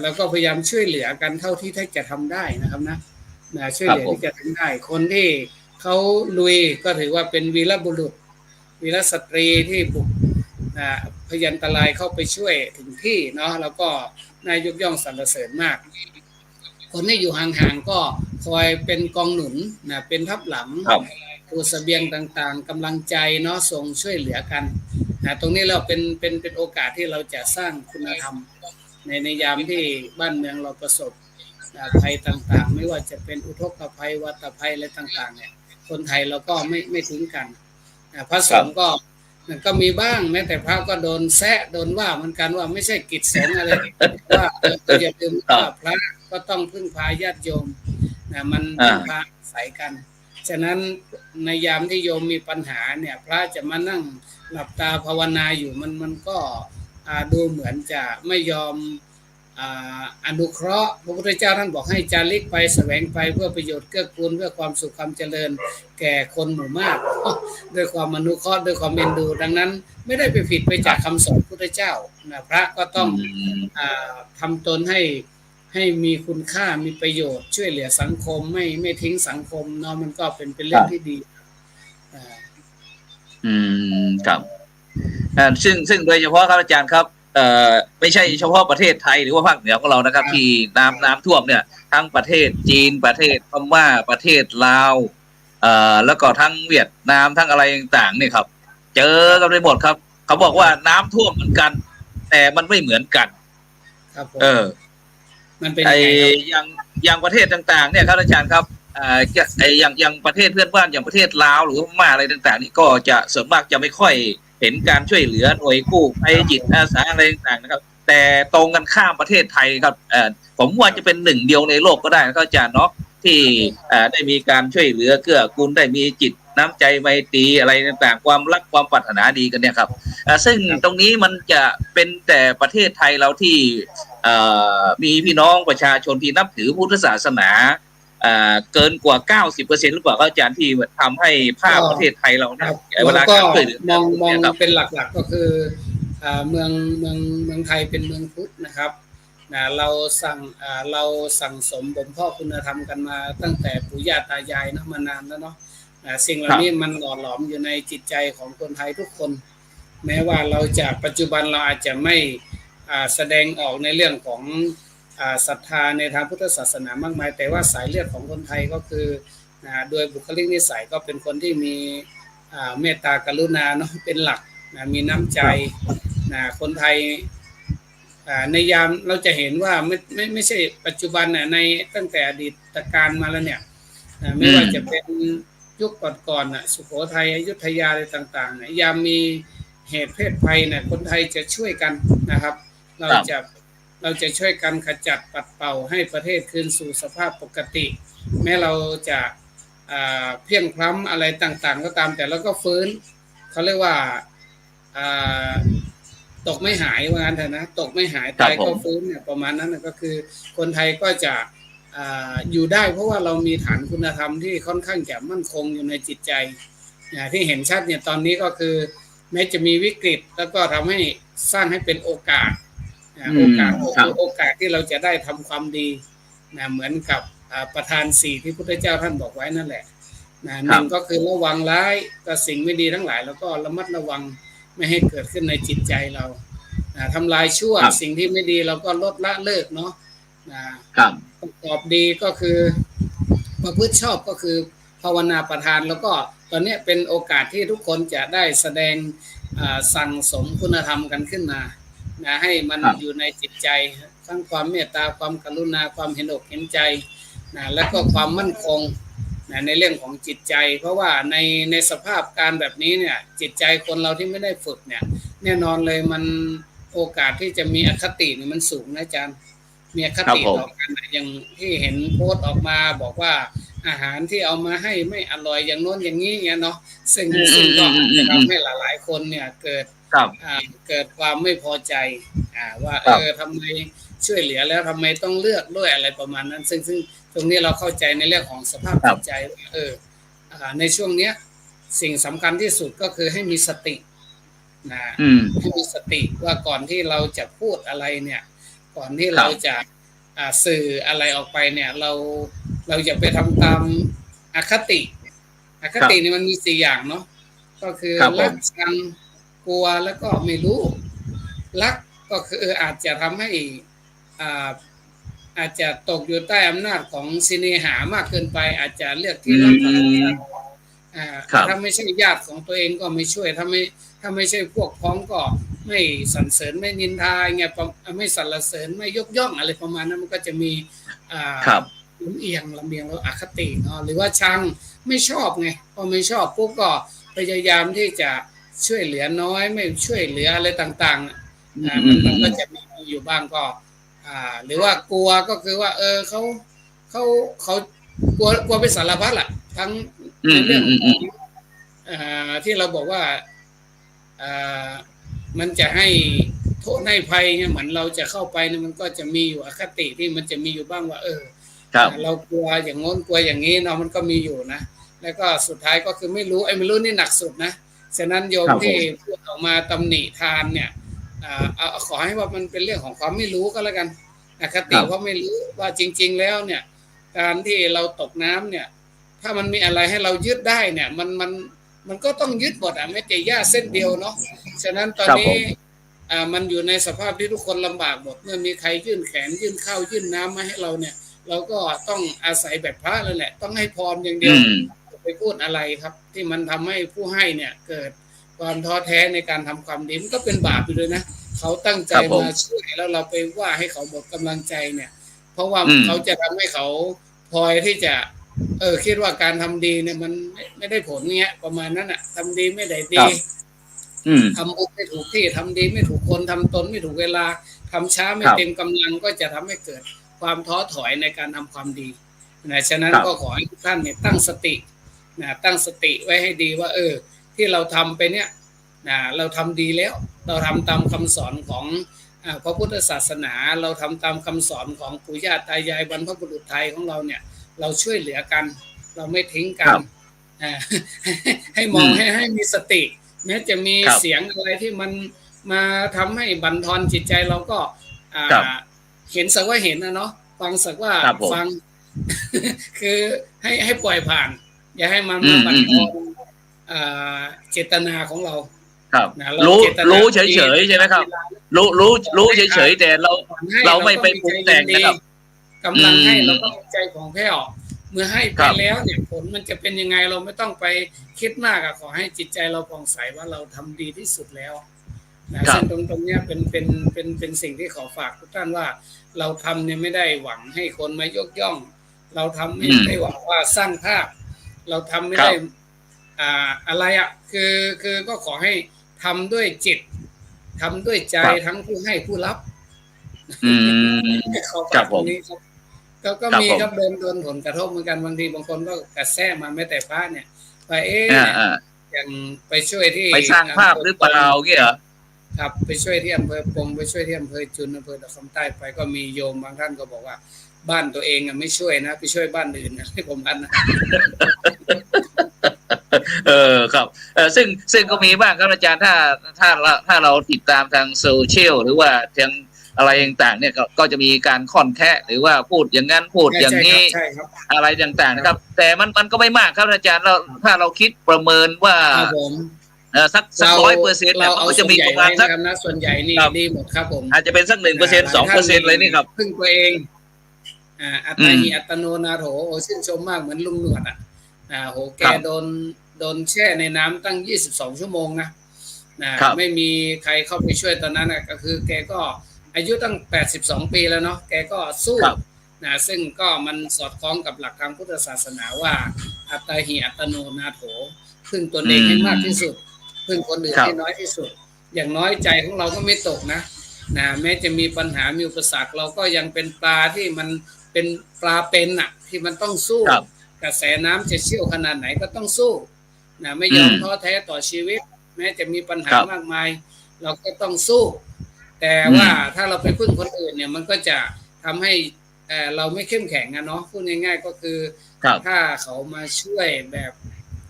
เราก็พยายามช่วยเหลือกันเท่าที่จะทำได้นะครับนะช่วยเหลือที่จะทำได้คนที่เขาลุยก็ถือว่าเป็นวีรบุรุษวีรสตรีที่บุกพยันตรายเข้าไปช่วยถึงที่เนาะแล้วก็นายยกย่องสรรเสริญมากคนที่อยู่ห่างๆก็คอยเป็นกองหนุนเป็นทัพหลังตัวเสบียงต่างๆกำลังใจเนาะส่งช่วยเหลือกันตรงนี้เราเป็นโอกาสที่เราจะสร้างคุณธรรมในยามที่บ้านเมืองเราประสบภัยต่างๆไม่ว่าจะเป็นอุทกภัยวัฏภัยอะไรต่างๆเนี่ยคนไทยเราก็ไม่ทิ้งกันพระสงฆ์ก็มีบ้างแม้แต่พระก็โดนแซะโดนว่าเหมือนกันว่าไม่ใช่กิจสงฆ์อะไรว่าอย่าลืมว่าพระก็ต้องพึ่งพาญาติโยมมันพึ่งพาอาศัยกันฉะนั้นในยามที่โยมมีปัญหาเนี่ยพระจะมานั่งหลับตาภาวนาอยู่มันก็ดูเหมือนจะไม่ยอมอนุเคราะห์พระพุทธเจ้าท่านบอกให้จาริกไปแสวงไปเพื่อประโยชน์เกื้อกูลเพื่อความสุขความเจริญแก่คนหมู่มากด้วยความอนุเคราะห์ด้วยความเมตตาดังนั้นไม่ได้ไปผิดไปจากคำสอนพระพุทธเจ้าพระก็ต้องทำตนให้มีคุณค่ามีประโยชน์ช่วยเหลือสังคมไม่ทิ้งสังคมเนาะมันก็เป็นเรื่องที่ดีครับซึ่งโดยเฉพาะครับอาจารย์ครับไม่ใช่เฉพาะประเทศไทยหรือว่าภาคเหนือของเรานะครับที่น้ำท่วมเนี่ยทั้งประเทศจีนประเทศพม่าประเทศลาวแล้วก็ทั้งเวียดนามทั้งอะไรต่างๆเนี่ยครับเจอกันไปหมดครับเขาบอกว่าน้ำท่วมเหมือนกันแต่มันไม่เหมือนกันครับมันเป็นอย่างประเทศต่างๆเนี่ยครับอาจารย์ครับ อย่างประเทศเพื่อนบ้านอย่างประเทศลาวหรือพม่าอะไรต่างๆนี่ก็จะส่วนมากจะไม่ค่อยเห็นการช่วยเหลือหน่วยกู้ภัยจิตอาสาอะไรต่างๆนะครับแต่ตรงกันข้ามประเทศไทยครับผมว่าจะเป็นหนึ่งเดียวในโลกก็ได้นะครับอาจารย์เนาะที่ได้มีการช่วยเหลือเกื้อกูลได้มีจิตน้ำใจไมตรีอะไรต่างๆความรักความปรารถนาดีกันเนี่ยครับซึ่งตรงนี้มันจะเป็นแต่ประเทศไทยเราที่มีพี่น้องประชาชนที่นับถือพุทธศาสนาเกินกว่า 90% หรือเปล่าอาจารย์ที่ทำให้ภาพประเทศไทยเราเนี่ยเวลาการช่วยเหลือมองเป็นหลักๆก็คือเมืองไทยเป็นเมืองพุทธนะครับเราสั่งสมบ่มเพาะคุณธรรมกันมาตั้งแต่ปู่ย่าตายายนะมานานแล้วเนาะสิ่งเหล่านี้มันหล่อหลอมอยู่ในจิตใจของคนไทยทุกคนแม้ว่าเราจะปัจจุบันเราอาจจะไม่แสดงออกในเรื่องของศรัทธาในทางพุทธศาสนามากมายแต่ว่าสายเลือดของคนไทยก็คือโดยบุคลิกนิสัยก็เป็นคนที่มีเมตตากรุณาเนาะเป็นหลักมีน้ำใจคนไทยในยามเราจะเห็นว่าไม่ใช่ปัจจุบันในตั้งแต่อดีตการมาแล้วเนี่ยไม่ว่าจะเป็นยุคก่อนๆสุโขทัยอยุธยาอะไรต่างๆยามมีเหตุเพศภัยคนไทยจะช่วยกันนะครับเราจะช่วยกันขจัดปัดเป่าให้ประเทศคืนสู่สภาพปกติแม้เราจะเพียงพล้ำอะไรต่างๆก็ตามแต่เราก็ฟื้นเขาเรียกว่าตกไม่หายว่างั้นเถอะนะตกไม่หายตายก็ฟื้นเนี่ยประมาณนั้นก็คือคนไทยก็จะอยู่ได้เพราะว่าเรามีฐานคุณธรรมที่ค่อนข้างจะมั่นคงอยู่ในจิตใจที่เห็นชัดเนี่ยตอนนี้ก็คือแม้จะมีวิกฤตแล้วก็ทำให้สร้างให้เป็นโอกาสโอกาสที่เราจะได้ทำความดีเหมือนกับประธาน4ที่พุทธเจ้าท่านบอกไว้นั่นแหละหนึ่งก็คือระวังร้ายกับสิ่งไม่ดีทั้งหลายแล้วก็ระมัดระวังไม่ให้เกิดขึ้นในจิตใจเราทำลายชั่วสิ่งที่ไม่ดีเราก็ลดละเลิกเนาะประกอบดีก็คือประพฤติชอบก็คือภาวนาประทานแล้วก็ตอนนี้เป็นโอกาสที่ทุกคนจะได้แสดงสั่งสมคุณธรรมกันขึ้นมาให้มันอยู่ในจิตใจทั้งความเมตตาความกรุณาความเห็นอกเห็นใจแล้วก็ความมั่นคงในเรื่องของจิตใจเพราะว่าในสภาพการแบบนี้เนี่ยจิตใจคนเราที่ไม่ได้ฝึกเนี่ยแน่นอนเลยมันโอกาสที่จะมีอคติเนี่ยมันสูงนะอาจารย์มีอคติต่อกันอย่างที่เห็นโพสต์ออกมาบอกว่าอาหารที่เอามาให้ไม่อร่อยอย่างโน้นอย่างนี้เนี่ยเนาะซึ่งก็ทำให้หลายๆคนเนี่ยเกิดความไม่พอใจว่าทำไมช่วยเหลือแล้วทำไมต้องเลือกด้วยอะไรประมาณนั้นซึ่งตรงนี้เราเข้าใจในเรื่องของสภาพจิตใจในช่วงเนี้ยสิ่งสำคัญที่สุดก็คือให้มีสติให้มีสติว่าก่อนที่เราจะพูดอะไรเนี่ยก่อนที่เราจะสื่ออะไรออกไปเนี่ยเราอย่าไปทำตามอคตินี่มันมี4อย่างเนาะก็คือรักชังกลัวแล้วก็ไม่รู้รักก็คืออาจจะทำให้อาจจะตกอยู่ใต้อำนาจของสิเนหามากเกินไปอาจจะเลือกที่รักถ้าไม่ใช่ญาติของตัวเองก็ไม่ช่วยถ้าไม่ใช่พวกพ้องก็ไม่สรรเสริญไม่นินทาเงี้ยไม่สรรเสริญไม่ยกย่องอะไรประมาณนั้นมันก็จะมีลำเอียงแล้วอคติเนาะหรือว่าชังไม่ชอบไงพอไม่ชอบปุ๊บก็พยายามที่จะช่วยเหลือน้อยไม่ช่วยเหลืออะไรต่างๆมันก็จะมีอยู่บ้างก็หรือว่ากลัวก็คือว่าเขากลัวไปสารพัดแหละทั้งในเรื่องที่เราบอกว่ามันจะให้โทษให้ภัยเนี่ยเหมือนเราจะเข้าไปเนี่ยมันก็จะมีอยู่อคติที่มันจะมีอยู่บ้างว่าเรากลัวอย่างง้นกลัวอย่างนี้เนาะมันก็มีอยู่นะแล้วก็สุดท้ายก็คือไม่รู้นี่หนักสุดนะฉะนั้นโยมที่พูดออกมาตำหนิทานเนี่ยขอให้ว่ามันเป็นเรื่องของความไม่รู้ก็แล้วกันอคติเพราะไม่รู้ว่าจริงๆแล้วเนี่ยการที่เราตกน้ำเนี่ยถ้ามันมีอะไรให้เรายึดได้เนี่ยมันก็ต้องยึดหมดไม่แต่หญ้าเส้นเดียวเนาะฉะนั้นตอนนี้มันอยู่ในสภาพที่ทุกคนลำบากหมดเมื่อมีใครยื่นแขนยื่นข้าวยื่นน้ำมาให้เราเนี่ยเราก็ต้องอาศัยแบบพระเลยแหละต้องให้พรอย่างเดียวไปพูดอะไรครับที่มันทำให้ผู้ให้เนี่ยเกิดความท้อแท้ในการทำความดีมันก็เป็นบาปไปเลยนะเขาตั้งใจมาช่วยแล้วเราไปว่าให้เขาหมดกำลังใจเนี่ยเพราะว่าเขาจะทำให้เขาพลอยที่จะ คิดว่าการทำดีเนี่ยมันไม่ได้ผลเงี้ยประมาณนั้นอ่ะทำดีไม่ได้ ค ดี รับ ทำบุญไม่ถูกที่ทำดีไม่ถูกคนทำตนไม่ถูกเวลาทำช้าไม่ ครับ เต็มกำลังก็จะทำให้เกิดความท้อถอยในการทำความดีนะฉะนั้น ครับ ก็ขอให้ทุกท่านเนี่ยตั้งสตินะตั้งสติไว้ให้ดีว่าที่เราทำไปเนี่ยนะเราทำดีแล้วเราทำตามคำสอนของพระพุทธศาสนาเราทำตามคำสอนของปู่ย่าตายายบรรพบุรุษไทยของเราเนี่ยเราช่วยเหลือกัน เราไม่ทิ้งกันให้มองให้มีสติแม้จะมี ครับ เสียงอะไรที่มันมาทำให้บั่นทอนจิตใจเราก็ ครับ เห็นสักว่าเห็นนะเนาะฟังสักว่า ครับผม ฟัง คือให้ปล่อยผ่าน อย่าให้มัน อื มาม บั่นท อื อ ม นเจตนาของเรา ครับ นะเรา รู้ เจตนา รู้เฉยๆใช่ไหมครับ รู้เฉยๆแต่เราไม่ไปปรุงแต่งนะครับ กำลังให้ อืม เราก็มีใจของแผ้วเมื่อให้ ค ไป รับ แล้วเนี่ยผลมันจะเป็นยังไงเราไม่ต้องไปคิดมากอะขอให้จิตใจเราผ่องใสว่าเราทำดีที่สุดแล้วนะครับ ซึ่งตรงเนี้ยเป็นสิ่งที่ขอฝากทุกท่านว่า เราทำเนี่ยไม่ได้หวังให้คนมายกย่อง เราทำไม่ได้หวังว่าสร้างภาพ เราทำไม่ได้อะไรอะคือก็ขอให้ทำด้วยจิตทำด้วยใจ ครับ ทั้งผู้ให้ผู้รับ อืม ขอ ครั ฝาก บ ต ผ ร ม งนี้ครับก็ ครับ มี ผม ครับโดนผลกระทบเหมือนกันบางทีบางคนก็กระแสมาแม้แต่พระเนี่ยไปอย่างไปช่วยที่ ไปสร้างภาพหรือเปล่าเงี้ยเหรอ ครับไปช่วยที่อำเภอปงไปช่วยที่อำเภอจุนอำเภอตะคำใต้ไปก็มีโยมบางท่านก็บอกว่าบ้านตัวเองไม่ช่วยนะไปช่วยบ้านอื่นนะให้ผมกันนะ ครับซึ่งก็มีบ้างครับอาจารย์ถ้าเราติดตามทางโซเชียลหรือว่าทางอะไรต่างๆเนี่ยก็จะมีการค่อนแคะหรือว่าพูดอย่างนั้นพูดอย่างนี้ ใช่ครับ อะไรต่างๆนะครับ แต่มันก็ไม่มากครับอาจารย์ถ้าเราคิดประเมินว่า ครับผม สัก 100%เนี่ย เราเอา ก็ ส่ จะ วน มี ใหญ่ ประมาณ ไว้ สั นะ ก ครับนะส่วนใหญ่นี่ ครับ ดีหมดครับผม อาจจะเป็นสัก1% 2%เลยนี่ครับ พึ่งตัวเองอัตตาหิอัตโนนาโถโอชื่นชมมากเหมือนลุงหนวดโหแก ครับ โดนแช่ในน้ำตั้ง22ชั่วโมงนะครับ ไม่มีใครเข้าไปช่วยตอนนั้นก็คือแกก็อายุตั้ง82ปีแล้วเนาะแกก็สู้ ครับ ซึ่งก็มันสอดคล้องกับหลักทางพุทธศาสนาว่าอัตตาหิอัตโนนาโถพึ่งตนเองให้มากที่สุดพึ่งคนอื่น ครับ ให้น้อยที่สุด อย่างน้อยใจของเราก็ไม่ตกนะแม้จะมีปัญหามีอุปสรรคเราก็ยังเป็นปลาที่มันเป็นปลาเป็นที่มันต้องสู้ ครับ กระแสน้ำจะเชี่ยวขนาดไหนก็ต้องสู้ไม่ยอมท้อแท้ต่อชีวิต แม้จะมีปัญหามากมาย เราก็ต้องสู้ แต่ว่าถ้าเราไปพึ่งคนอื่นเนี่ยมันก็จะทำให้เราไม่เข้มแข็งเนาะพูดง่ายๆก็คือ ครับ ถ้าเขามาช่วยแบบ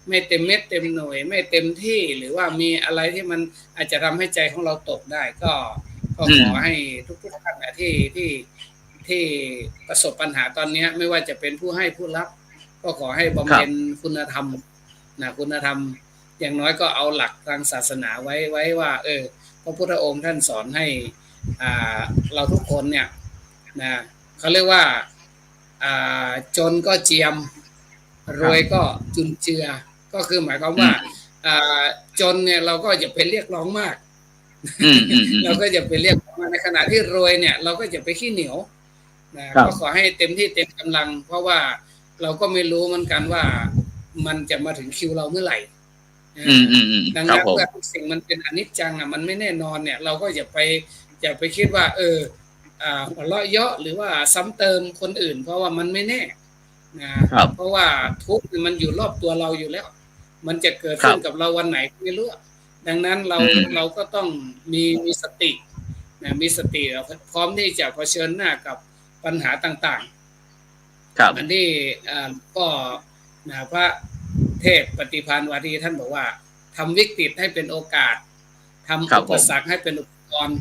ไม่เต็มเม็ดเต็มหน่วย ไม่เต็มที่หรือว่ามีอะไรที่มันอาจจะทำให้ใจของเราตกได้ก็ขอให้ทุกท่านที่ประสบปัญหาตอนนี้ไม่ว่าจะเป็นผู้ให้ผู้รับ ก็ขอให้บำเพ็ญคุณธรรมคุณธรรม อย่างน้อยก็เอาหลักทางศาสนาไว้ว่าพระพุทธองค์ท่านสอนให้เราทุกคนเนี่ยเขาเรียกว่าจนก็เจียมรวยก็จุนเจือก็คือหมายความว่าจนเนี่ยเราก็อย่าไปเรียกร้องมาก เราก็อย่าไปเรียกร้องมากในขณะที่รวยเนี่ยเราก็อย่าไปขี้เหนียวก็ขอให้เต็มที่เต็มกำลัง เพราะว่าเราก็ไม่รู้เหมือนกันว่ามันจะมาถึงคิวเราเมื่อไหร่ดังนั้นเมื่อทุกสิ่งมันเป็นอนิจจังมันไม่แน่นอนเนี่ยเราก็อย่าไปคิดว่าหัวเราะเยาะหรือว่าซ้ำเติมคนอื่นเพราะว่ามันไม่แน่เพราะว่าทุกข์มันอยู่รอบตัวเราอยู่แล้ว มันจะเกิดขึ้นกับเราวันไหนไม่รู้ดังนั้นเราก็ต้องมีสติมีสติพร้อมที่จะเผชิญหน้ากับปัญหาต่างๆอันที่ก็พระเทพปฏิภาณวาทีท่านบอกว่าทำวิกฤตให้เป็นโอกาสทำอุปสรรคให้เป็นอุปกรณ์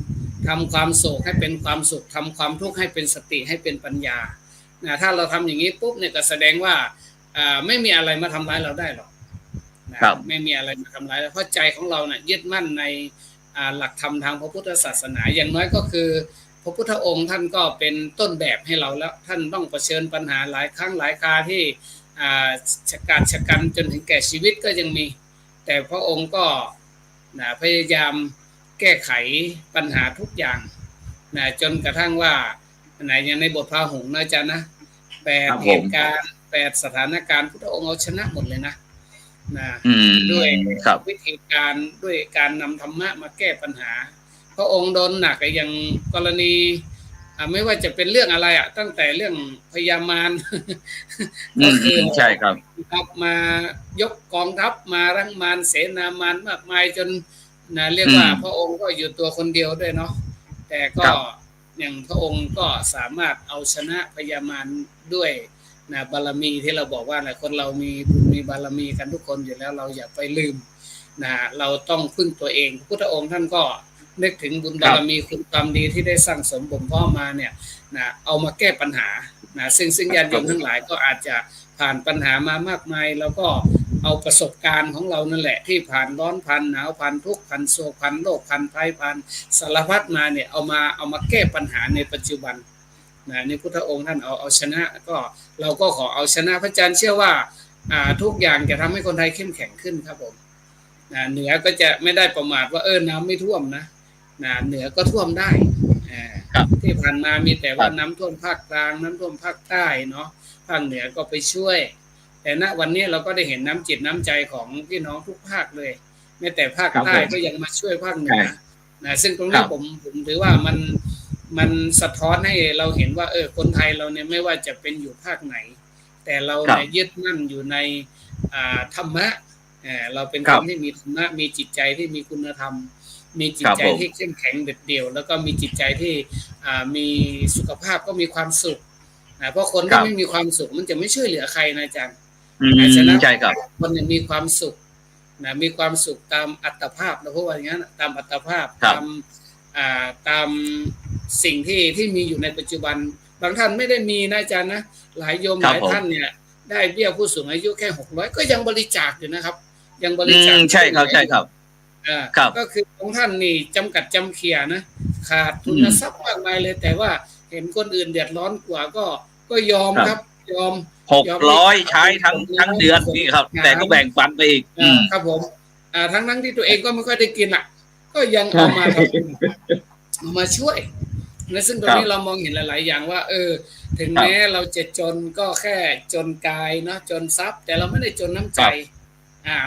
ทำความโศกให้เป็นความสุขทำความทุกข์ให้เป็นสติให้เป็นปัญญาถ้าเราทำอย่างนี้ปุ๊บเนี่ยก็แสดงว่าไม่มีอะไรมาทำร้ายเราได้หรอกไม่มีอะไรมาทำร้ายเราเพราะใจของเราเนี่ยยึดมั่นในหลักธรรมทางพระพุทธศาสนาอย่างน้อยก็คือพระพุทธองค์ท่านก็เป็นต้นแบบให้เราแล้วท่านต้องเผชิญปัญหาหลายครั้งหลายคราที่ชะกันจนถึงแก่ชีวิตก็ยังมีแต่พระองค์ก็พยายามแก้ไขปัญหาทุกอย่างจนกระทั่งว่าอย่างในบทพาหุงนะอาจารย์นะ8 เหตุการณ์ 48สถานการณ์พุทธองค์เอาชนะหมดเลยนะด้วย ครับ วิธีการด้วยการนำธรรมะมาแก้ปัญหาพระองค์โดนหนักอย่างกรณีไม่ว่าจะเป็นเรื่องอะไรตั้งแต่เรื่องพญามารก็คือใช่ครับมายกกองทัพมารังมารเสนามารมากมายจนเรียกว่าพระองค์ก็อยู่ตัวคนเดียวด้วยเนาะแต่ก็อย่างพระองค์ก็สามารถเอาชนะพญามารด้วยบารมีที่เราบอกว่าคนเรามีบุญมีบารมีกันทุกคนอยู่แล้วเราอย่าไปลืมเราต้องพึ่งตัวเองพระพุทธองค์ท่านก็นึกถึงบุญบารมีคุณความดีที่ได้สร้างสมบ่มเพาะมาเนี่ยเอามาแก้ปัญหาซึ่งญาติโยมทั้งหลายก็อาจจะผ่านปัญหามามากมายแล้วก็เอาประสบการณ์ของเรานั่นแหละที่ผ่านร้อนผ่านหนาวผ่านทุกข์ผ่านโศกผ่านโรคผ่านภัยผ่านสารพัดมาเนี่ยเอามาแก้ปัญหาในปัจจุบันในพุทธองค์ท่านเอาชนะก็เราก็ขอเอาชนะพระอาจารย์เชื่อว่าทุกอย่างจะทำให้คนไทยเข้มแข็งขึ้นครับผมเหนือก็จะไม่ได้ประมาทว่าน้ำไม่ท่วมนะเหนือก็ท่วมได้ที่ผ่านมามีแต่ว่าน้ำท่วมภาคกลางน้ำท่วมภาคใต้เนาะภาคเหนือก็ไปช่วยแต่ณวันนี้เราก็ได้เห็นน้ำจิตน้ำใจของพี่น้องทุกภาคเลยแม้แต่ภาคใต้ก็ยังมาช่วยภาคเหนือซึ่งตรงนี้ผมถือว่ามันสะท้อนให้เราเห็นว่าคนไทยเราเนี่ยไม่ว่าจะเป็นอยู่ภาคไหนแต่เราเนี่ยยึดมั่นอยู่ในธรรมะเราเป็นคนที่มีธรรมะมีจิตใจที่มีคุณธรรมมีจิตใจที่เข้มแข็งเด็ดเดี่ยวแล้วก็มีจิตใจที่มีสุขภาพก็มีความสุขเพราะคนที่ไม่มีความสุขมันจะไม่ช่วยเหลือใครนะอาจารย์ฉะนั้นคนเนี่ยมีความสุขมีความสุขตามอัตภาพนะเพราะว่าอย่างนั้นตามอัตภาพตามสิ่งที่มีอยู่ในปัจจุบันบางท่านไม่ได้มีนะอาจารย์นะหลายโยมหลายท่านเนี่ยได้เบี้ยผู้สูงอายุแค่600ก็ยังบริจาคอยู่นะครับยังบริจาคใช่ครับก็คือของท่านนี่จำกัดจำเขียนะขาดทุนทรัพย์มากมายเลยแต่ว่าเห็นคนอื่นเดือดร้อนกว่าก็ยอมครับยอม600ใช้ทั้งเดือนนี่ครับแต่ก็แบ่งปันไปอีกครับผมทั้งที่ตัวเองก็ไม่ค่อยได้กินก็ยังเอามาช่วยและซึ่งตรงนี้เรามองเห็นหลายๆอย่างว่าถึงแม้เราจะจนก็แค่จนกายเนาะจนทรัพย์แต่เราไม่ได้จนน้ำใจ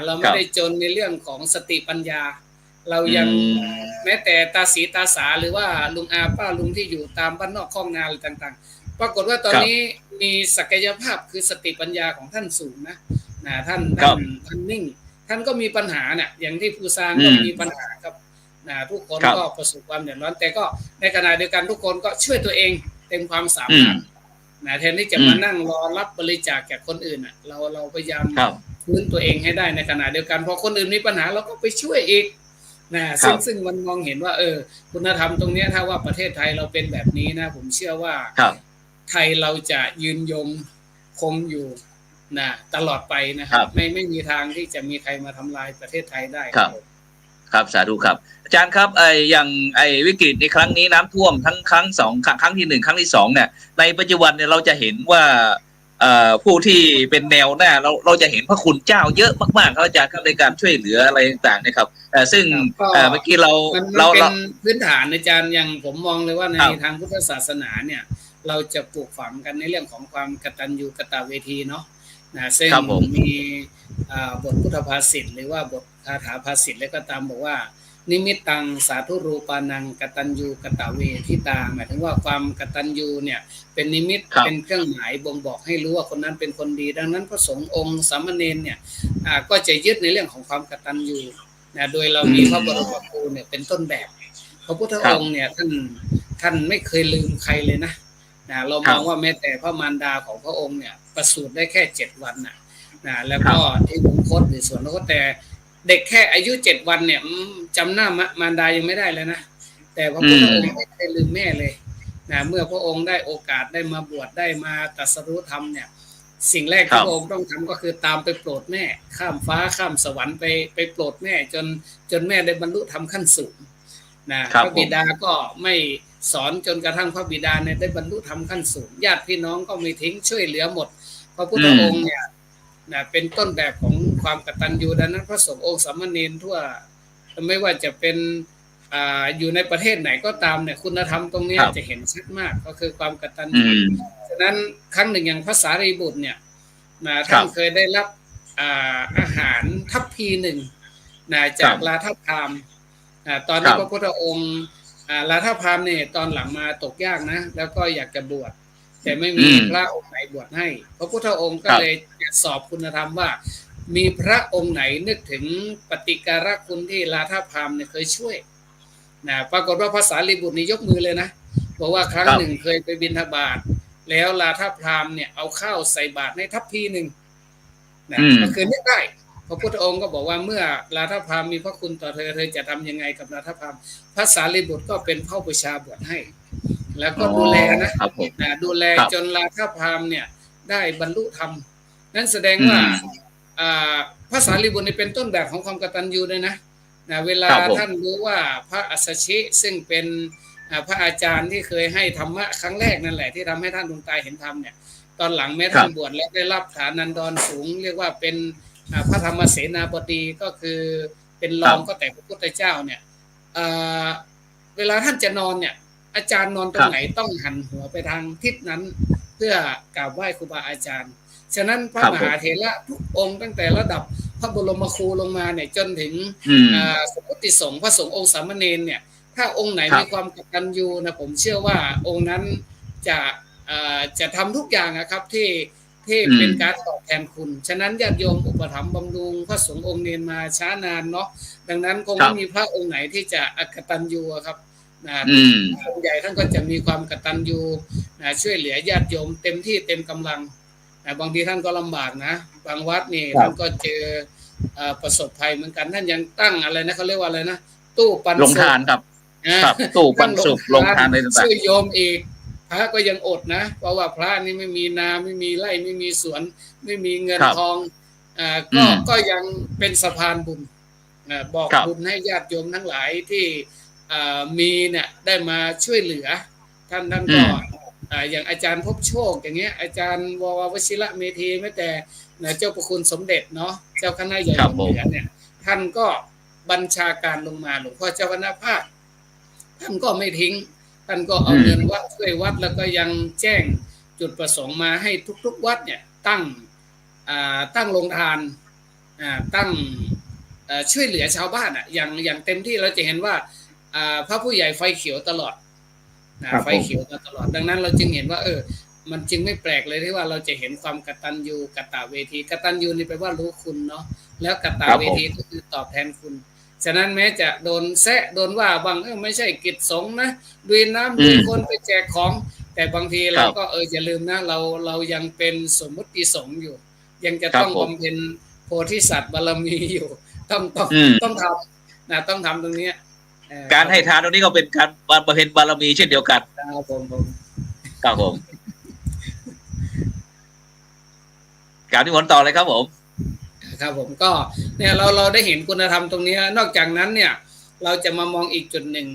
เราไม่ได้จนในเรื่องของสติปัญญาเรายังแม้แต่ตาสีตาสาหรือว่าลุงอาป้าลุงที่อยู่ตามบ้านนอกคลองนาอะไรต่างๆปรากฏว่าตอนนี้มีศักยภาพคือสติปัญญาของท่านสูงนะท่านนิ่งท่านก็มีปัญหาเนี่ยอย่างที่ภูซางก็มีปัญหาครับทุกคนก็ประสบความเดือดร้อนแต่ก็ในขณะเดียวกันทุกคนก็ช่วยตัวเองเต็มความสามารถแทนที่จะมานั่งรอรับบริจาคจากคนอื่นเราพยายามฟื้นตัวเองให้ได้ในขณะเดียวกันพอคนอื่นมีปัญหาเราก็ไปช่วยอีกซึ่งมันมองเห็นว่าคุณธรรมตรงนี้ถ้าว่าประเทศไทยเราเป็นแบบนี้นะผมเชื่อว่าไทยเราจะยืนยงคงอยู่ตลอดไปนะครับไม่มีทางที่จะมีใครมาทำลายประเทศไทยได้ครับสาธุครับอาจารย์ครับอย่างวิกฤตในครั้งนี้น้ำท่วมทั้งครั้ง2ครั้งที่1ครั้งที่2เนี่ยในปัจจุบันเนี่ยเราจะเห็นว่าผู้ที่เป็นแนวหน้าเราจะเห็นพระคุณเจ้าเยอะมากๆครับอาจารย์ครับในการช่วยเหลืออะไรต่างๆนะครับซึ่งเมื่อกี้เราเป็นพื้นฐานอาจารย์อย่างผมมองเลยว่าในทางพุทธศาสนาเนี่ยเราจะปลูกฝังกันในเรื่องของความกตัญญูกตเวทีเนาะซึ่งมีบทพุทธภาษิตหรือว่าบทคาถาภาษิตแล้วก็ตามบอกว่านิมิตตังสาธุรูปานังกตัญญูกตเวทิตาหมายถึงว่าความกตัญญูเนี่ยเป็นนิมิตเป็นเครื่องหมายบ่งบอกให้รู้ว่าคนนั้นเป็นคนดีดังนั้นพระสงฆ์องค์สามเณรเนี่ยก็จะยึดในเรื่องของความกตัญญูโดยเรามีพระบรมครูเนี่ยเป็นต้นแบบพระพุทธองค์เนี่ยท่านไม่เคยลืมใครเลยนะเรามองว่าแม้แต่พระมารดาของพระองค์เนี่ยประสูติได้แค่7 วันแล้วก็ที่วงคตหรือส่วนแล้วก็แต่เด็กแค่อายุ7 วันเนี่ยจำหน้ามารดายังไม่ได้เลยนะแต่พระพุทธองค์ไม่เคยลืมแม่เลยเมื่อพระองค์ได้โอกาสได้มาบวชได้มาตรัสรู้ธรรมเนี่ยสิ่งแรกที่พระองค์ต้องทำก็คือตามไปโปรดแม่ข้ามฟ้าข้ามสวรรค์ไปโปรดแม่จนแม่ได้บรรลุธรรมขั้นสูงพระบิดาก็ไม่สอนจนกระทั่งพระบิดาเนี่ยได้บรรลุธรรมขั้นสูงญาติพี่น้องก็ไม่ทิ้งช่วยเหลือหมดพระพุทธองค์เนี่ยเป็นต้นแบบของความกตัญญูดังนั้นพระสงฆ์องค์สามเณรทั่วไม่ว่าจะเป็นอยู่ในประเทศไหนก็ตามเนี่ยคุณธรรมตรงนี้จะเห็นชัดมากก็คือความกตัญญูฉะนั้นครั้งหนึ่งอย่างพระสารีบุตรเนี่ย ท่านเคยได้รับอาหารทัพพีหนึ่งจากลาทัพพราหมณ์ตอนนี้พระพุทธองค์ลาทัพพราหมณ์เนี่ยตอนหลังมาตกยากนะแล้วก็อยากจะบวชแต่ไม่มีพระองค์ไหนบวชให้พระพุทธองค์ก็เลยจะสอบคุณธรรมว่ามีพระองค์ไหนนึกถึงปฏิการะคุณที่ลาทัพพราหมณ์เนี่ยเคยช่วยปรากฏว่าภาษาลีบุตรนี่ยกมือเลยนะบอกว่าครั้งหนึ่งเคยไปบิณฑบาตแล้วลาทัพพราหมณ์เนี่ยเอาข้าวใส่บาตรในทัพพีหนึ่งก็คือนึกได้พระพุทธองค์ก็บอกว่าเมื่อลาทัพพราหมณ์มีพระคุณต่อเธอจะทำยังไงกับลาทัพพราหมณ์ภาษาลีบุตรก็เป็นพระบูชาบวชให้แล้วก็ดูแลนะดูแลจนลาทัพพราหมณ์เนี่ยได้บรรลุธรรมนั่นแสดงว่าภาษาลีบุตรนี่เป็นต้นแบบของความกตัญญูเลยนะเวลาท่านรู้ว่าพระอัสสชิซึ่งเป็นพระอาจารย์ที่เคยให้ธรรมะครั้งแรกนั่นแหละที่ทำให้ท่านดวงตาเห็นธรรมเนี่ยตอนหลังแม้ท่านบวชแล้วได้รับฐานันดรสูงเรียกว่าเป็นพระธรรมเสนาบดีก็คือเป็นรองก็แต่พระพุทธเจ้าเนี่ยเวลาท่านจะนอนเนี่ยอาจารย์นอนตรงไหนต้องหันหัวไปทางทิศนั้นเพื่อกราบไหว้ครูบาอาจารย์ฉะนั้นพระมหาเถระทุกองค์ตั้งแต่ระดับพระบรมครูลงมาเนี่ยจนถึงสมุติสงฆ์พระสงฆ์องค์สามเณรเนี่ยถ้าองค์ไหนมีความกตัญญูนะผมเชื่อว่าองค์นั้นจะทำทุกอย่างนะครับที่เป็นการตอบแทนคุณฉะนั้นญาติโยมอุปถัมภ์บำรุงพระสงฆ์องค์เนรมาช้านานเนาะดังนั้นคงไม่มีพระองค์ไหนที่จะอกตัญญูครับส่วนใหญ่ท่านก็จะมีความกตัญญูช่วยเหลือญาติโยมเต็มที่เต็มกำลังบางทีท่านก็ลำบากนะบางวัดนี่ท่านก็เจอประสบภัยเหมือนกันท่านยังตั้งอะไรนะเขาเรียกว่าอะไรนะตู้ปันสุกลงทานครับตู้ปันสุกลงทานในต่างๆช่วยโยมอีกพระก็ยังอดนะเพราะว่าพระนี่ไม่มีนาไม่มีไร่ไม่มีสวนไม่มีเงินทองก็ยังเป็นสะพานบุญบอกบุญให้ญาติโยมทั้งหลายที่มีเนี่ยได้มาช่วยเหลือท่านก็อย่างอาจารย์พบโชคอย่างเงี้ยอาจารย์ววชิระเมธีแม้แต่เจ้าประคุณสมเด็จเนาะเจ้าคณะใหญ่เหนือเนี่ยท่านก็บัญชาการลงมาหลวงพ่อเจ้าคณะภาคท่านก็ไม่ทิ้งท่านก็เอาเงินวัดช่วยวัดแล้วก็ยังแจ้งจุดประสงค์มาให้ทุกๆวัดเนี่ยตั้งโรงทานตั้งช่วยเหลือชาวบ้านอย่างเต็มที่เราจะเห็นว่าพระผู้ใหญ่ไฟเขียวตลอดไฟเขียวตลอดดังนั้นเราจึงเห็นว่ามันจึงไม่แปลกเลยที่ว่าเราจะเห็นความกตัญญูกตเวทีกตัญญูนี่แปลว่ารู้คุณเนาะแล้วกตเวทีก็คือตอบแทนคุณฉะนั้นแม้จะโดนแซะโดนว่าบางไม่ใช่กิจสงฆ์นะดุยน้ำดุยคนไปแจกของแต่บางทีเราก็อย่าลืมนะเรายังเป็นสมมุติสงฆ์อยู่ยังจะต้องบำเพ็ญโพธิสัตว์บารมีอยู่ต้องทำต้องทำตรงนี้การให้ทานตรงนี้ก็เป็นการบำเพ็ญบารมีเช่นเดียวกันครับผมการที่ผลต่อเลยครับผมครับผมก็เนี่ยเราได้เห็นคุณธรรมตรงนี้นอกจากนั้นเนี่ยเราจะมามองอีกจุดหนึ่ง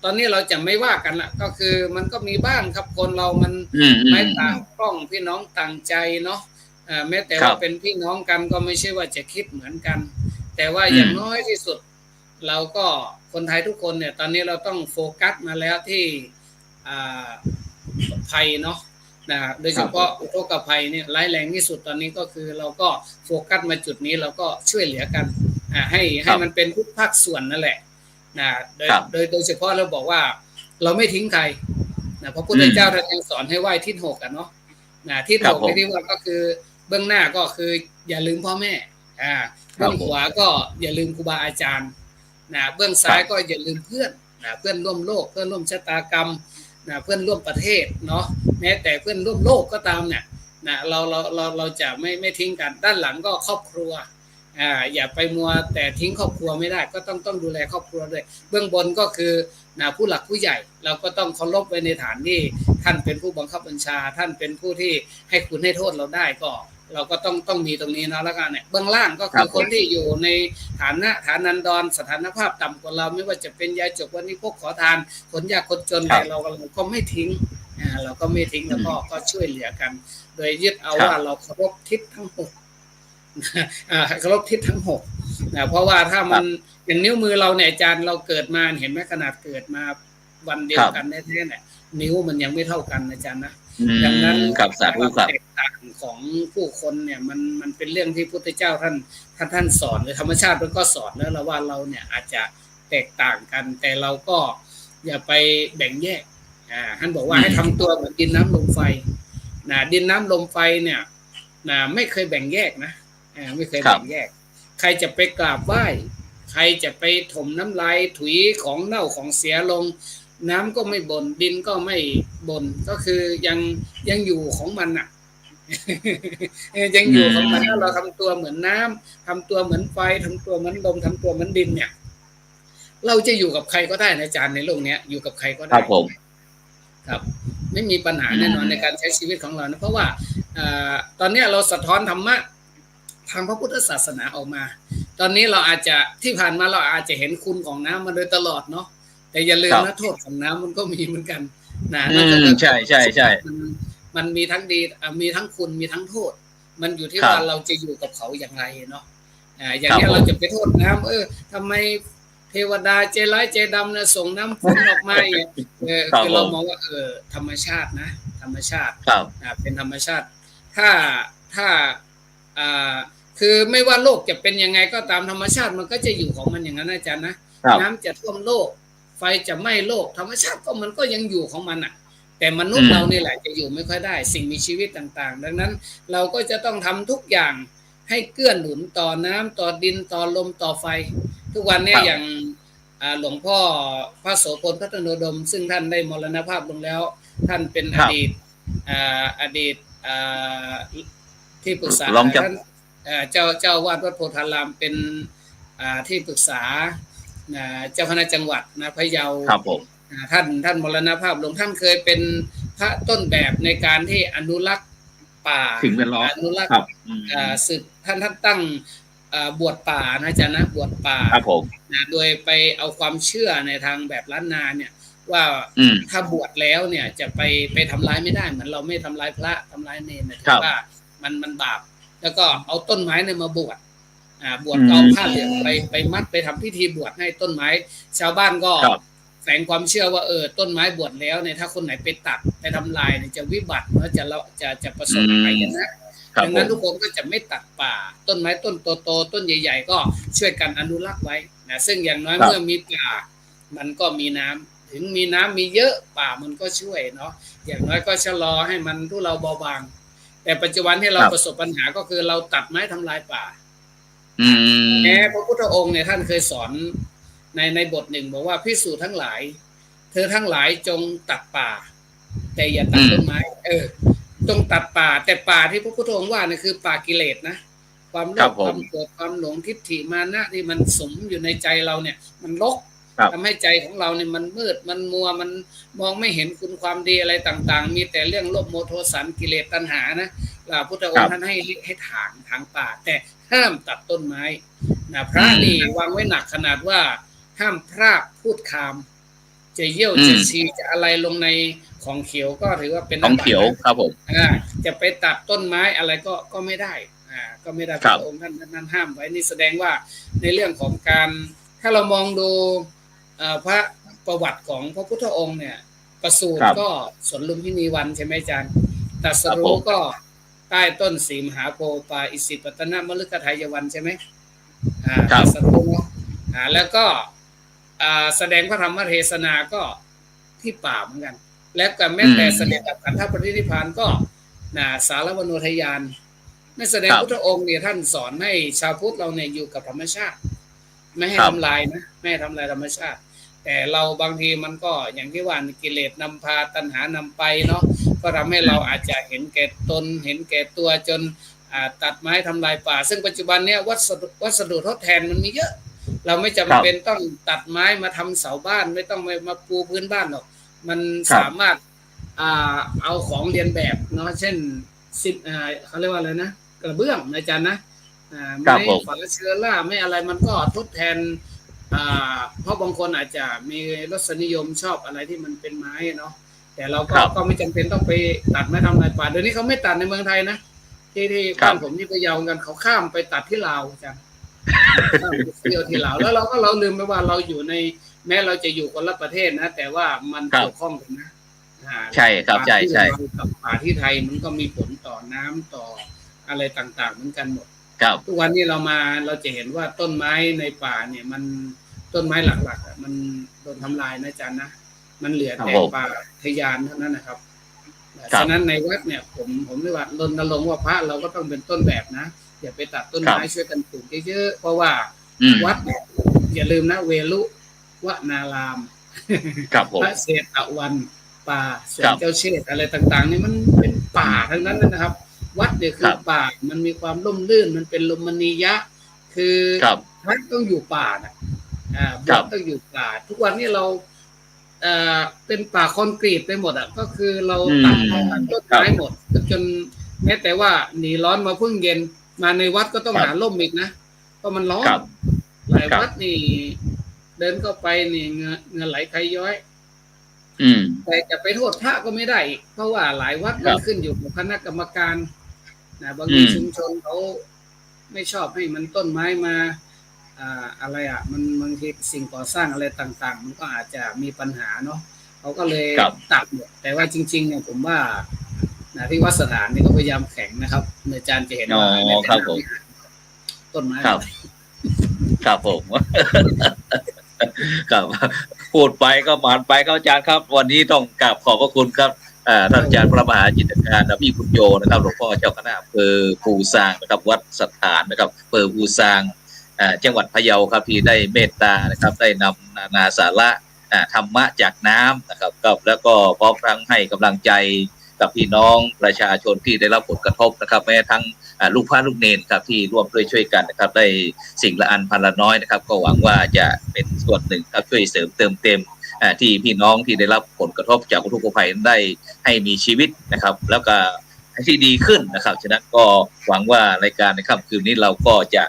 ตอนนี้เราจะไม่ว่ากันละก็คือมันก็มีบ้างครับคนเรามันไม่ต่างกล้องพี่น้องต่างใจเนาะแม้แต่ว่าเป็นพี่น้องกันก็ไม่ใช่ว่าจะคิดเหมือนกันแต่ว่าอย่างน้อยที่สุดเราก็คนไทยทุกคนเนี่ยตอนนี้เราต้องโฟกัสมาแล้วที่ภัยเนาะโดยเฉพาะอุทกภัยเนี่ยร้ายแรงที่สุดตอนนี้ก็คือเราก็โฟกัสมาจุดนี้เราก็ช่วยเหลือกันให้มันเป็นทุกภาคส่วนนั่นแหละโดยเฉพาะเราบอกว่าเราไม่ทิ้งใครพระพุทธเจ้าท่านยังสอนให้ไหว้ทิศหกกันเนาะทิศหกที่ว่าก็คือเบื้องหน้าก็คืออย่าลืมพ่อแม่เบื้องขวาก็อย่าลืมครูบาอาจารย์เบื้องซ้ายก็อย่าลืมเพื่อนเพื่อนร่วมโลกเพื่อนร่วมชะตากรรมเพื่อนร่วมประเทศเนาะแม้แต่เพื่อนร่วมโลกก็ตามเนี่ยเราจะไม่ทิ้งกันด้านหลังก็ครอบครัวอย่าไปมัวแต่ทิ้งครอบครัวไม่ได้ก็ต้องดูแลครอบครัวด้วยเบื้องบนก็คือผู้หลักผู้ใหญ่เราก็ต้องเคารพไว้ในฐานที่ท่านเป็นผู้บังคับบัญชาท่านเป็นผู้ที่ให้คุณให้โทษเราได้ก็เราก็ต้องมีตรงนี้นะแล้วกันเนี่ยเบื้องล่างก็คือคนที่อยู่ในฐานันดรสถานภาพต่ำกว่าเราไม่ว่าจะเป็นยายจกวันนี้พวกขอทานคนยากคนจนแต่เราก็ไม่ทิ้งเราก็ไม่ทิ้งแล้วก็ช่วยเหลือกันโดยยึดเอาว่าเราเคารพทิศทั้งหกเคารพทิศทั้งหกเพราะว่าถ้ามันอย่างนิ้วมือเราเนี่ยอาจารย์เราเกิดมาเห็นไหมขนาดเกิดมาวันเดียวกันแท้ๆเนี่ย นิ้วมันยังไม่เท่ากันอาจารย์นะ ดังนั้นกับสาธุครับแตกต่างของผู้คนเนี่ยมันเป็นเรื่องที่พุทธเจ้าท่านสอนหรือธรรมชาติมันก็สอนแล้วว่าเราเนี่ยอาจจะแตกต่างกันแต่เราก็อย่าไปแบ่งแยกท่านบอกว่าให้ทำตัวเหมือนดินน้ำลมไฟดินน้ำลมไฟเนี่ยไม่เคยแบ่งแยกนะไม่เคยแบ่งแยกใครจะไปกราบไหว้ใครจะไปถมน้ำลายถุยของเน่าของเสียลงน้ำก็ไม่บ่นดินก็ไม่บ่นก็คือยังอยู่ของมันอ่ะ ยังอยู่ของมันถ้าเราทำตัวเหมือนน้ำทำตัวเหมือนไฟทำตัวเหมือนลมทำตัวเหมือนดินเนี่ยเราจะอยู่กับใครก็ได้นะอาจารย์ในโลกนี้อยู่กับใครก็ได้ครับผมครับไม่มีปัญหาแน่นอนในการใช้ชีวิตของเรานะเพราะว่าตอนนี้เราสะท้อนธรรมะทางพระพุทธศาสนาออกมาตอนนี้เราอาจจะที่ผ่านมาเราอาจจะเห็นคุณของน้ำมาโดยตลอดเนาะแต่อย่าลืมนะโทษของน้ำมันก็มีเหมือนกันนะใช่ใช่ใช่มันมีทั้งดีมีทั้งคุณมีทั้งโทษมันอยู่ที่ว่าเราจะอยู่กับเขาอย่างไรเนาะอย่างนี้เราจะไปโทษน้ำทำไมเทวดาใจร้ายใจดำเนี่ยส่งน้ำฝนออกมาคือเรามองว่าธรรมชาตินะธรรมชาติเป็นธรรมชาติถ้าคือไม่ว่าโลกจะเป็นยังไงก็ตามธรรมชาติมันก็จะอยู่ของมันอย่างนั้นอาจารย์นะน้ำจะท่วมโลกไฟจะไหม้โลกธรรมชาติก็มันก็ยังอยู่ของมันอ่ะแต่มนุษย์เรานี่แหละจะอยู่ไม่ค่อยได้สิ่งมีชีวิตต่างๆดังนั้นเราก็จะต้องทำทุกอย่างให้เกื้อหนุนต่อน้ำต่อดินต่อลมต่อไฟทุกวันนี้อย่างหลวงพ่อพระโสพลพัฒโนดมซึ่งท่านได้มรณภาพลงแล้วท่านเป็นอดีตที่ปรึกษาท่านเจ้าวาดวัดโพธารามเป็นที่ปรึกษาเจ้าคณะจังหวัดนะพะเยาครับผมท่านมรณภาพลงท่านเคยเป็นพระต้นแบบในการที่อนุรักษ์ป่าอนุรักษ์สืบท่านตั้งบวชป่านะจ๊ะนะบวชป่าโดยไปเอาความเชื่อในทางแบบล้านนาเนี่ยว่าถ้าบวชแล้วเนี่ยจะไปทำร้ายไม่ได้เหมือนเราไม่ทำร้ายพระทำร้ายเนรนะว่ามันบาปแล้วก็เอาต้นไม้เนี่ยมาบวชเอาผ้าเหลืองไปมัดไปทำพิธีบวชให้ต้นไม้ชาวบ้านก็แฝงความเชื่อว่าต้นไม้บวชแล้วเนี่ยถ้าคนไหนไปตัดไปทำลายเนี่ยจะวิบัติแล้วจะประสบภัยนะดังนั้นทุกคนก็จะไม่ตัดป่าต้นไม้ต้นโตๆต้นใหญ่ๆก็ช่วยกันอนุรักษ์ไว้นะซึ่งอย่างน้อยเมื่อมีป่ามันก็มีน้ำถึงมีน้ำมีเยอะป่ามันก็ช่วยเนาะอย่างน้อยก็ชะลอให้มันทุเราเบาบางแต่ปัจจุบันที่เราประสบปัญหาก็คือเราตัดไม้ทำลายป่าแม้พระพุทธองค์เนี่ยท่านเคยสอนในบทหนึ่งบอกว่าภิกษุทั้งหลายเธอทั้งหลายจงตัดป่าแต่อย่าตัดต้นไม้จงตัดป่าแต่ป่าที่พระพุทธองค์ว่าเนี่ยคือป่ากิเลสนะความโลภความโกรธความหลงทิฏฐิมานะที่มันสมอยู่ในใจเราเนี่ยมันรกทำให้ใจของเราเนี่ยมันมืดมันมัวมันมองไม่เห็นคุณความดีอะไรต่างๆมีแต่เรื่องโลภโมโทสันกิเลสตัณหานะพระพุทธองค์ท่านให้ถางป่าแต่ห้ามตัดต้นไม้นะพระนี่วางไว้หนักขนาดว่าห้ามพรากพูดคามจะเยี่ยวจะฉี่จะอะไรลงในของเขียวก็ถือว่าเป็นของเขียวครับผมจะไปตัดต้นไม้อะไรก็ไม่ได้ก็ไม่ได้พระองค์ท่านห้ามไว้นี่แสดงว่าในเรื่องของการถ้าเรามองดูพระประวัติของพระพุทธองค์เนี่ยประสูติก็สวนลุมพินีวันใช่ไหมอาจารย์ตรัสรู้ก็ใต้ต้นสีมหาโพธิ์ป่าอิสิปตนมฤคทายวันใช่ไหมตรัสรู้แล้วก็แสดงพระธรรมเทศนาก็ที่ป่าเหมือนกันและก็แม้แต่เสด็จดับขันธปรินิพพานก็สารวโนทยานนั่นแสดงพุทธองค์เนี่ยท่านสอนให้ชาวพุทธเราเนี่ยอยู่กับธรรมชาติไม่ให้ทำลายนะไม่ให้ทำลายธรรมชาติแต่เราบางทีมันก็อย่างที่ว่ากิเลสนำพาตัณหานำไปเนาะก็ทำให้เราอาจจะเห็นแก่ตนเห็นแก่ตัวจนตัดไม้ทำลายป่าซึ่งปัจจุบันเนี่ยวัสดุทดแทนมันมีเยอะเราไม่จำเป็นต้องตัดไม้มาทำเสาบ้านไม่ต้องมาปูพื้นบ้านหรอกมันสามารถเอาของเรียนแบบเนาะเช่นเขาเรียกว่าอะไรนะกระเบื้องอาจารย์นะไม่ฝาเชื้อราไม่อะไรมันก็ทดแทนเพราะบางคนอาจจะมีรสนิยมชอบอะไรที่มันเป็นไม้เนาะแต่เราก็ไม่จำเป็นต้องไปตัดไม้ทำลายป่าเดี๋ยวนี้เขาไม่ตัดในเมืองไทยนะที่บ้านผมที่พะเยากันเขาข้ามไปตัดที่ลาวอาจารย์เที่ยวที่ลาวแล้วเราลืมไปว่าเราอยู่ในแม้เราจะอยู่คนละประเทศนะแต่ว่ามันเกี่ยวข้องกันนะ ใช่ครับใช่ใช่กับป่าที่ไทยมันก็มีผลต่อน้ำต่ออะไรต่างๆเหมือนกันหมดครับทุกวันนี้เราจะเห็นว่าต้นไม้ในป่าเนี่ยมันต้นไม้หลักๆมันโดนทำลายนะอาจารย์นะมันเหลือแต่ป่าทยานเท่านั้นนะครับฉะนั้นในวัดเนี่ยผมเรียกว่ารณรงค์ว่าพระเราก็ต้องเป็นต้นแบบนะอย่าไปตัดต้นไม้ช่วยกันปลูกเยอะๆเพราะว่าวัดเนี่ยอย่าลืมนะเวลุวนารามพระเศรษฐวันป่าสวนเจ้าเชษอะไรต่างๆนี่มันเป็นป่าทั้งนั้นนะครับวัดเนี่ยคือป่ามันมีความร่มรื่นมันเป็นลมณียะคือวัดต้องอยู่ป่านะวัดต้องอยู่ป่าทุกวันนี้เราเป็นป่าคอนกรีตไปหมดอ่ะก็คือเราตัดต้นไม้หมดจนแม้แต่ว่าหนีร้อนมาพึ่งเย็นมาในวัดก็ต้องหาร่มอีกนะเพราะมันร้อนหลายวัดนี่เดินเข้าไปนี่เงื่อไหลใครย้อยแต่จะไปโทษพระก็ไม่ได้อีกเพราะว่าหลายวัดมันขึ้นอยู่กับคณะกรรมการนะบางทีชุมชนเขาไม่ชอบให้มันต้นไม้มาอะไรมันบางทีสิ่งก่อสร้างอะไรต่างๆมันก็อาจจะมีปัญหาเนาะเขาก็เลยตัดหมดแต่ว่าจริงๆเนี่ยผมว่าที่วัดสถานนี่ก็พยายามแข็งนะครับอาจารย์จะเห็นว่าต้นไม้ครับผมครับพูดไปก็หมานไปครับอาจารย์ครับวันนี้ต้องกราบขอบพระคุณครับท่านอาจารย์พระมหาจิตรการพี่คุณโยนะครับหลวงพ่อเจ้าคณะอำเภอภูซางนะครับวัดสถานนะครับอำเภอภูซางจังหวัดพะเยาครับที่ได้เมตตานะครับได้นำนานาสาระธรรมะจากน้ำนะครับแล้วก็พร้อมทั้งให้กำลังใจกับพี่น้องประชาชนที่ได้รับผลกระทบนะครับแม้ทั้งลูกพระลูกเนรครับที่ร่วมด้วยช่วยกันนะครับได้สิ่งละอันพันละน้อยนะครับก็หวังว่าจะเป็นส่วนหนึ่งครับช่วยเสริมเติมเต็มที่พี่น้องที่ได้รับผลกระทบจากอุทกภัยได้ให้มีชีวิตนะครับแล้วก็ที่ดีขึ้นนะครับฉะนั้นก็หวังว่ารายการในค่ำคืนนี้เราก็จะ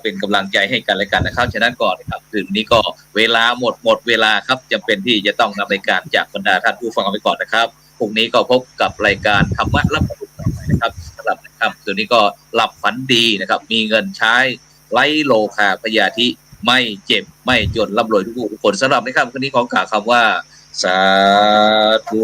เป็นกำลังใจให้กันและกันนะครับฉะนั้นก่อนนะครับคืนนี้ก็เวลาหมดเวลาครับจำเป็นที่จะต้องนำรายการจากบรรดาท่านผู้ฟังเอาไปก่อนนะครับพรุ่งนี้ก็พบกับรายการธรรมะรับผลต่อไปนะครับสำหรับนะครับคืนนี้ก็หลับฝันดีนะครับมีเงินใช้ไร้โลคาพยาธิไม่เจ็บไม่จนร่ำรวยทุกคนสำหรับในค่ำคืนนี้ขอกล่าวคำว่าสาธุ